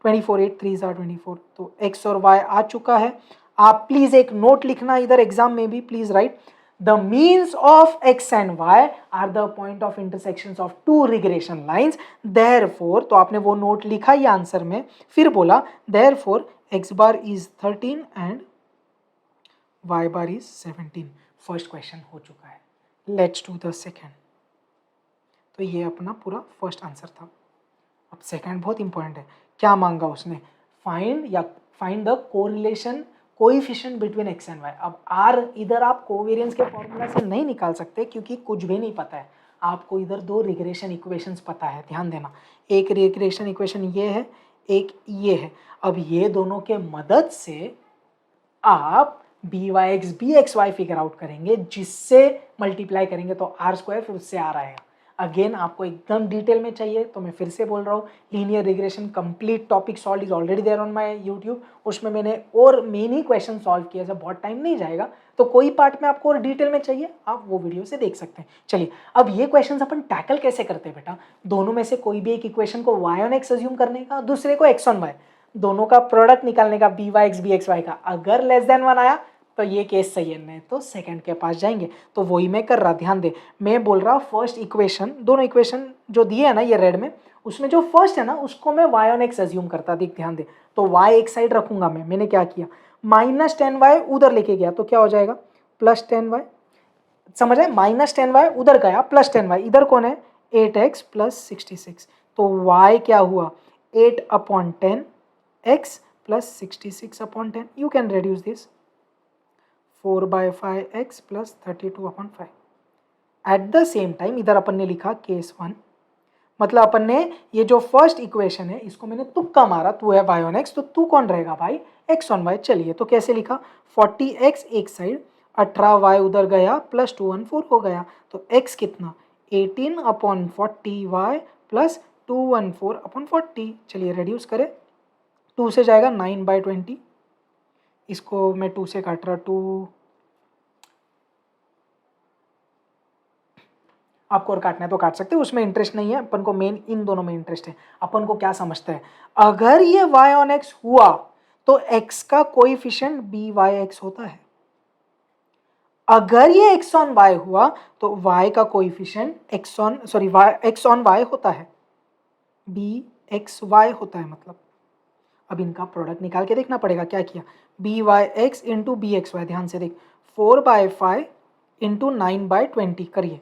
24, 8 3 जा 24, तो x और y आ चुका है। आप प्लीज एक नोट लिखना इधर एग्जाम में भी, please write, the means of x and y are the point of intersections of 2 regression lines, therefore, तो आपने वो नोट लिखा ये आंसर में, फिर बोला therefore x bar is 13 and y bar is 17। First question हो चुका है, लेट्स डू द सेकेंड। तो ये अपना पूरा फर्स्ट आंसर था। अब सेकेंड बहुत इंपॉर्टेंट है, क्या मांगा उसने, find the correlation coefficient between x and y। अब r इधर आप कोवेरियंस के फॉर्मूला से नहीं निकाल सकते क्योंकि कुछ भी नहीं पता है आपको, इधर 2 रिग्रेशन इक्वेशंस पता है, ध्यान देना, एक रिग्रेशन इक्वेशन ये है, एक ये है। अब ये दोनों के मदद से आप byx bxy फिगर आउट करेंगे, जिससे मल्टीप्लाई करेंगे तो आर स्क्वायर, फिर उससे आर आएगा। अगेन आपको एकदम डिटेल में चाहिए तो मैं फिर से बोल रहा हूँ, linear regression complete topic solve is already there on my YouTube, उसमें मैंने और मेनी क्वेश्चन सॉल्व किए, जब बहुत टाइम नहीं जाएगा तो कोई पार्ट में आपको और डिटेल में चाहिए आप वो वीडियो से देख सकते हैं। चलिए अब ये क्वेश्चंस अपन टैकल कैसे करते हैं बेटा, दोनों में से कोई भी एक इक्वेशन को y ऑन x अज्यूम करने का, दूसरे को x ऑन y, दोनों का प्रोडक्ट निकालने का by(x) bxy का। अगर लेस देन 1 आया तो ये केस सही है, नहीं तो सेकंड के पास जाएंगे। तो वही मैं कर रहा, ध्यान दे, मैं बोल रहा फर्स्ट इक्वेशन, दोनों इक्वेशन जो दिए है ना ये रेड में, उसमें जो फर्स्ट है ना उसको मैं y ऑन x अज्यूम करता, देख ध्यान दे। तो y एक साइड रखूंगा मैंने क्या किया, -10y उधर लेके गया तो क्या हो जाएगा +10y, समझ आए, -10y उधर गया +10y, इधर कौन है 8x + 66, तो y क्या हुआ 8/10x + 66/10, you can reduce this 4/5x + 32/5। At the same time इधर अपन ने लिखा केस 1, मतलब अपन ने ये जो फर्स्ट इक्वेशन है इसको मैंने तुक्का मारा, तू है y ऑन x तो तू कौन रहेगा भाई x ऑन y। चलिए तो कैसे लिखा 40x एक साइड, 18y उधर गया +214 हो गया, तो x कितना 18/40y + 214/40। चलिए रेड्यूस करें, 2 से जाएगा 9/20, इसको मैं 2 से काट रहा, 2 आपको और काटना है तो काट सकते हैं, उसमें इंटरेस्ट नहीं है अपन को, मेन इन दोनों में इंटरेस्ट है। अपन को क्या समझते हैं, अगर ये y ऑन x हुआ तो x का कोएफिशिएंट by(x) होता है, अगर ये x ऑन y हुआ तो y का कोएफिशिएंट x ऑन y होता है, bxy होता है मतलब। अब इनका प्रोडक्ट निकाल के देखना पड़ेगा, क्या किया by(x) × bxy, ध्यान से देख 4/5 × 9/20 करिए,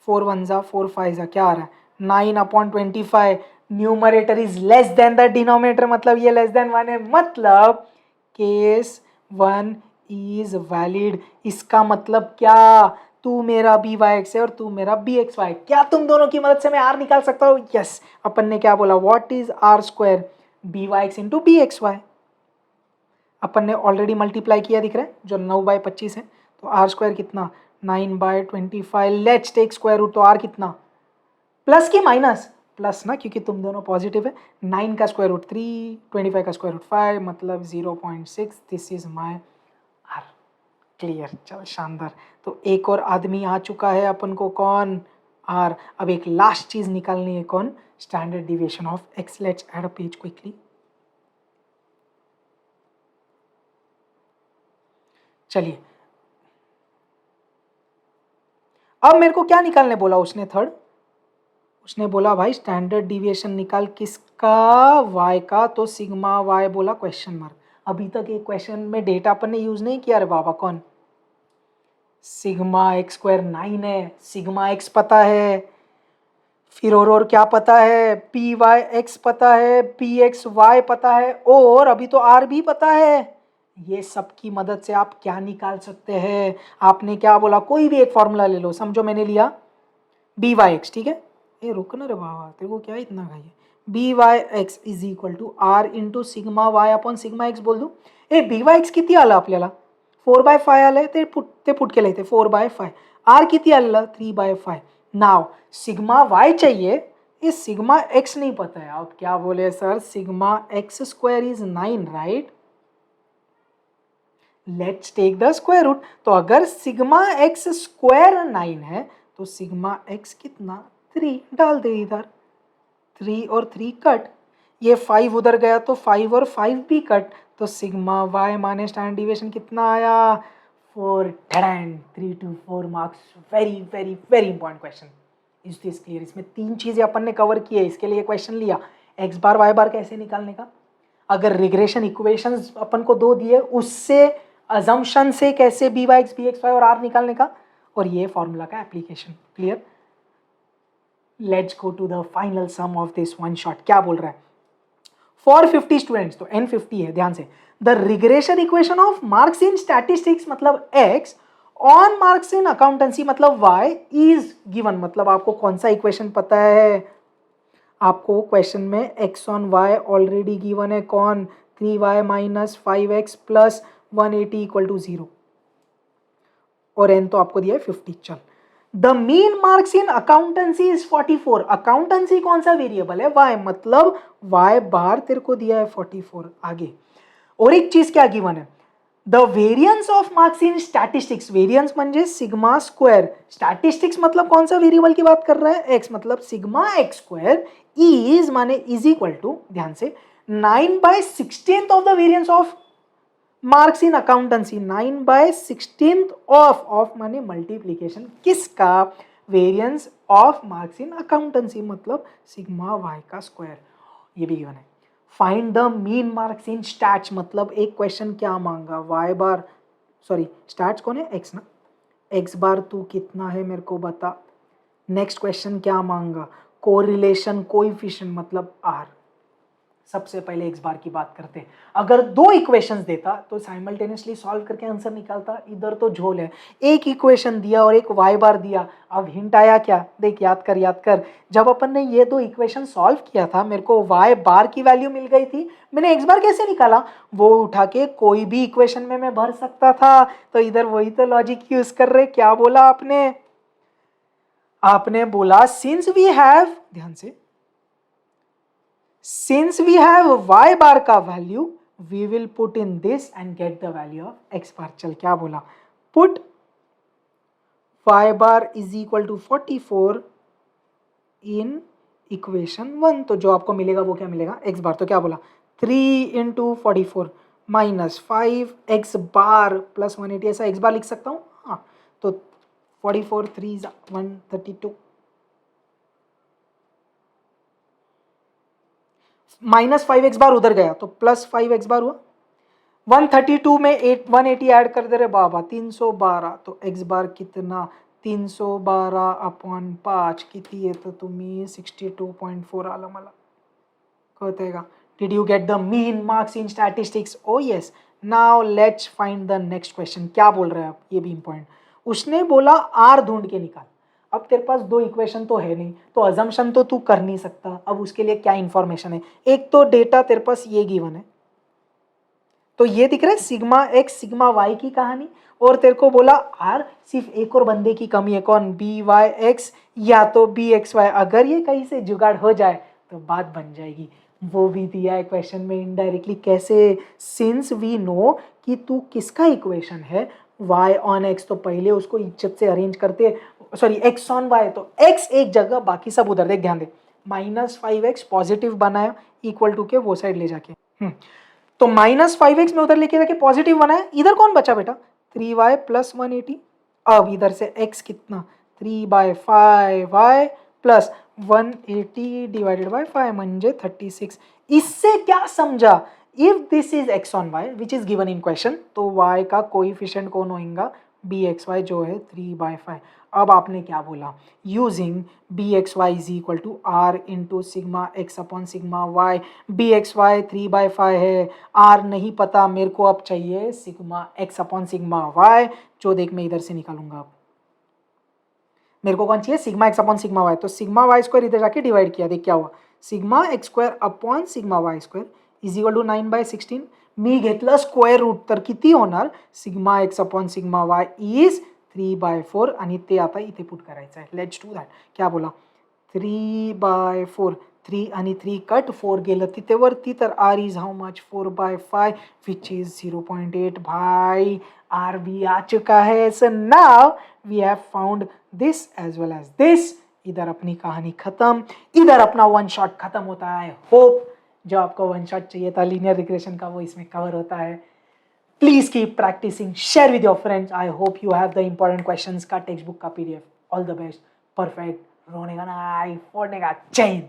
4 1 जा 4 5 जा क्या आ रहा है 9/25, numerator is less then the denominator, मतलब ये लेस देन 1 है, मतलब केस 1 इज वैलिड। इसका मतलब क्या, तू मेरा by(x) है और तू मेरा bxy, क्या तुम दोनों की मदद से मैं r निकाल सकता हूँ, यस। अपन ने क्या बोला, what is r² by(x) × bxy, अपन ने ऑलरेडी मल्टीप्लाई किया दिख रहा है जो 9/25 है, तो r² कितना 9/25, लेट्स टेक स्क्वायर रूट, तो r कितना प्लस की माइनस, प्लस ना क्योंकि तुम दोनों पॉजिटिव है, 9 का स्क्वायर रूट 3, 25 का स्क्वायर रूट 5 मतलब 0.6, this is my r। Clear, चल शानदार। तो एक और आदमी आ चुका है अपन को, कौन r। अब एक लास्ट चीज निकालनी है, कौन standard deviation of x। Let's add a page quickly. चलिए अब मेरे को क्या निकालने बोला उसने, थर्ड उसने बोला भाई स्टैंडर्ड डिविएशन निकाल किसका, y का, तो सिग्मा y बोला क्वेश्चन मार्क। अभी तक एक क्वेश्चन में डेटा अपन ने यूज नहीं किया रे बाबा, कौन सिग्मा x² 9 है, सिग्मा x पता है, फिर और क्या पता है, py(x) पता है, pxy पता है, और अभी तो r भी पता है। ये सब की मदद से आप क्या निकाल सकते हैं, आपने क्या बोला, कोई भी एक फॉर्मूला ले लो, समझो मैंने लिया by(x), ठीक है, ये रुक ना रे बाबा, तेरे को क्या इतना खाइए, by(x) is equal to r into sigma y upon sigma x बोल दूं। ए by(x) किती आला आपल्याला 4/5 आलंय, ते पुट केलं इथे 4/5, r किती आलेलं 3/5। नाउ सिग्मा y चाहिए, ये सिग्मा x नहीं पता है, आप क्या बोले sir, sigma x² is 9 right, let's take the square root. तो अगर सिग्मा x² 9 है तो सिग्मा x कितना 3, डाल दे इधर, 3 और 3 कट, ये 5 उधर गया तो 5 और 5 भी कट, तो सिग्मा y माने स्टैंडर्ड डिविएशन कितना आया 4। 3 to 4 marks, very very very important question. Is this clear, इसमें 3 चीजें अपन ने कवर की है, इसके लिए क्वेश्चन लिया x बार y बार कैसे निकालने का, अगर रिग्रेशन इक्वेशंस अपन को दो दिए उससे अजम्पशन से कैसे by(x) bxy और r निकालने का, और ये फॉर्मूला का application. Clear, let's go to the final sum of this one shot. क्या बोल रहा है, फॉर 50 स्टूडेंट्स, तो n 50 है, ध्यान से, the regression equation of marks in statistics मतलब x on marks in accountancy मतलब y इज गिवन, मतलब आपको कौन सा इक्वेशन पता है, आपको क्वेश्चन में x on y already given है, कौन 3y minus 5x plus 180 equal to 0, और n तो आपको दिया है 50। चल, the mean marks in accountancy is 44, accountancy कौन सा वेरिएबल है y, मतलब y बार तेरे को दिया है 44। आगे और एक चीज क्या गिवन है, the variance of marks in statistics, variance म्हणजे सिग्मा स्क्वायर, स्टैटिस्टिक्स मतलब कौन सा वेरिएबल की बात कर रहा है, एक्स, मतलब सिग्मा एक्स स्क्वायर इज माने इज इक्वल टू, ध्यान से, 9/16 of the variance of marks in accountancy, 9/16 of माने मल्टीप्लीकेशन किसका, variance of marks in accountancy, मतलब सिग्मा वाई का स्क्वायर, ये भी गिवन है। Find the mean marks in stats, मतलब एक क्वेश्चन क्या मांगा, वाई बार, सॉरी स्टैट्स कौन है, एक्स ना, एक्स बार तू कितना है मेरे को बता। नेक्स्ट क्वेश्चन क्या मांगा, कोरिलेशन कोएफिशिएंट मतलब आर। सबसे पहले एक्स बार की बात करते हैं, अगर दो इक्वेशंस देता तो साइमल्टेनियसली सॉल्व करके आंसर निकालता, इधर तो झोल है, एक इक्वेशन दिया और एक वाई बार दिया। अब हिंट आया क्या, देख याद कर, जब अपन ने ये दो इक्वेशन सॉल्व किया था मेरे को वाई बार की वैल्यू मिल गई थी, मैंने एक्स बार कैसे निकाला, वो उठा के कोई भी इक्वेशन में मैं भर सकता था। तो इधर वही तो लॉजिक यूज कर रहे, क्या बोला आपने, आपने बोला सिंस वी हैव, ध्यान से, since we have y bar का value we will put in this and get the value of x bar। चल क्या बोला, put y bar is equal to 44 in equation 1, तो जो आपको मिलेगा वो क्या मिलेगा, x bar, तो क्या बोला 3 into 44 minus 5 x bar plus 180, ऐसा x bar लिख सकता हूँ, हाँ, तो 44 3 132 माइनस 5x बार उधर गया तो प्लस 5x बार हुआ, 132 में 180 ऐड कर दे रे बाबा, 312, तो x बार कितना, 312 अपॉन 5 किती येतं तुम्ही 62.4 आलं मला, कळतंय का। Did you get the mean marks in statistics, O yes. Now let's find the next question, क्या बोल रहे हैं आप, ये भी इंपॉर्टेंट, उसने बोला आर ढूंढ के निकाल। अब तेरे पास दो इक्वेशन तो है नहीं, तो अजम्पशन तो तू कर नहीं सकता, अब उसके लिए क्या इंफॉर्मेशन है, एक तो डेटा तेरे पास ये गिवन है, तो ये दिख रहा है सिग्मा एक्स सिग्मा वाई की कहानी, और तेरे को बोला आर, सिर्फ एक और बंदे की कमी है, कौन, बी वाई एक्स या तो बी एक्स वाई, अगर ये कहीं से जुगाड़ हो जाए तो बात बन जाएगी। वो भी दिया है क्वेश्चन में इनडायरेक्टली, कैसे, सिंस वी नो कि तू किसका इक्वेशन है, y ऑन x, तो पहले उसको इज्जत से अरेंज करते, सॉरी x ऑन y, तो x एक जगह बाकी सब उधर, देख ध्यान दे, -5x पॉजिटिव बनाया इक्वल टू के वो साइड ले जाके, तो -5x में उधर लेके जाके पॉजिटिव बनाया, इधर कौन बचा बेटा 3y प्लस 180, अब इधर से x कितना 3/5y प्लस 180 डिवाइडेड बाय 5 म्हणजे 36। इससे क्या समझा, if this is x on y which is given in question, तो y का कोएफिशिएंट कौन होगा, bxy जो है 3/5। अब आपने क्या बोला, using bxy is equal to r into sigma X upon sigma Y, bxy 3/5 है, r नहीं पता मेरे को, अब चाहिए sigma X upon sigma Y, जो देख मैं इधर से निकालूंगा, अब मेरे को कौन चाहिए, sigma X upon sigma Y, तो सिग्मा वाई स्क्वायर इधर जाके डिवाइड किया, देख क्या हुआ, sigma x square upon sigma Y square is equal to 9/16, मी घेतलं स्क्वेअर रूट, तर किती होणार, sigma X upon sigma Y is 3/4, आणि ते आता इथे पुट करायचं आहे, लेट्स डू दॅट, क्या बोला 3/4, 3 आणि 3 कट, 4 गेलं तिथे वरती, तर R is how much 4/5 which is 0.8, भाई आर भी आ चुका है। So now we have found this as well as this, इधर अपनी कहानी खत्म, इधर अपना वन शॉट खत्म होता है। होप जो आपको वन शॉट चाहिए था लीनियर रिग्रेशन का वो इसमें कवर होता है। Please keep practicing, share with your friends, I hope you have the important questions का टेक्स्ट बुक का PDF। All the best, perfect, रोने का ना फोड़ने का चैन।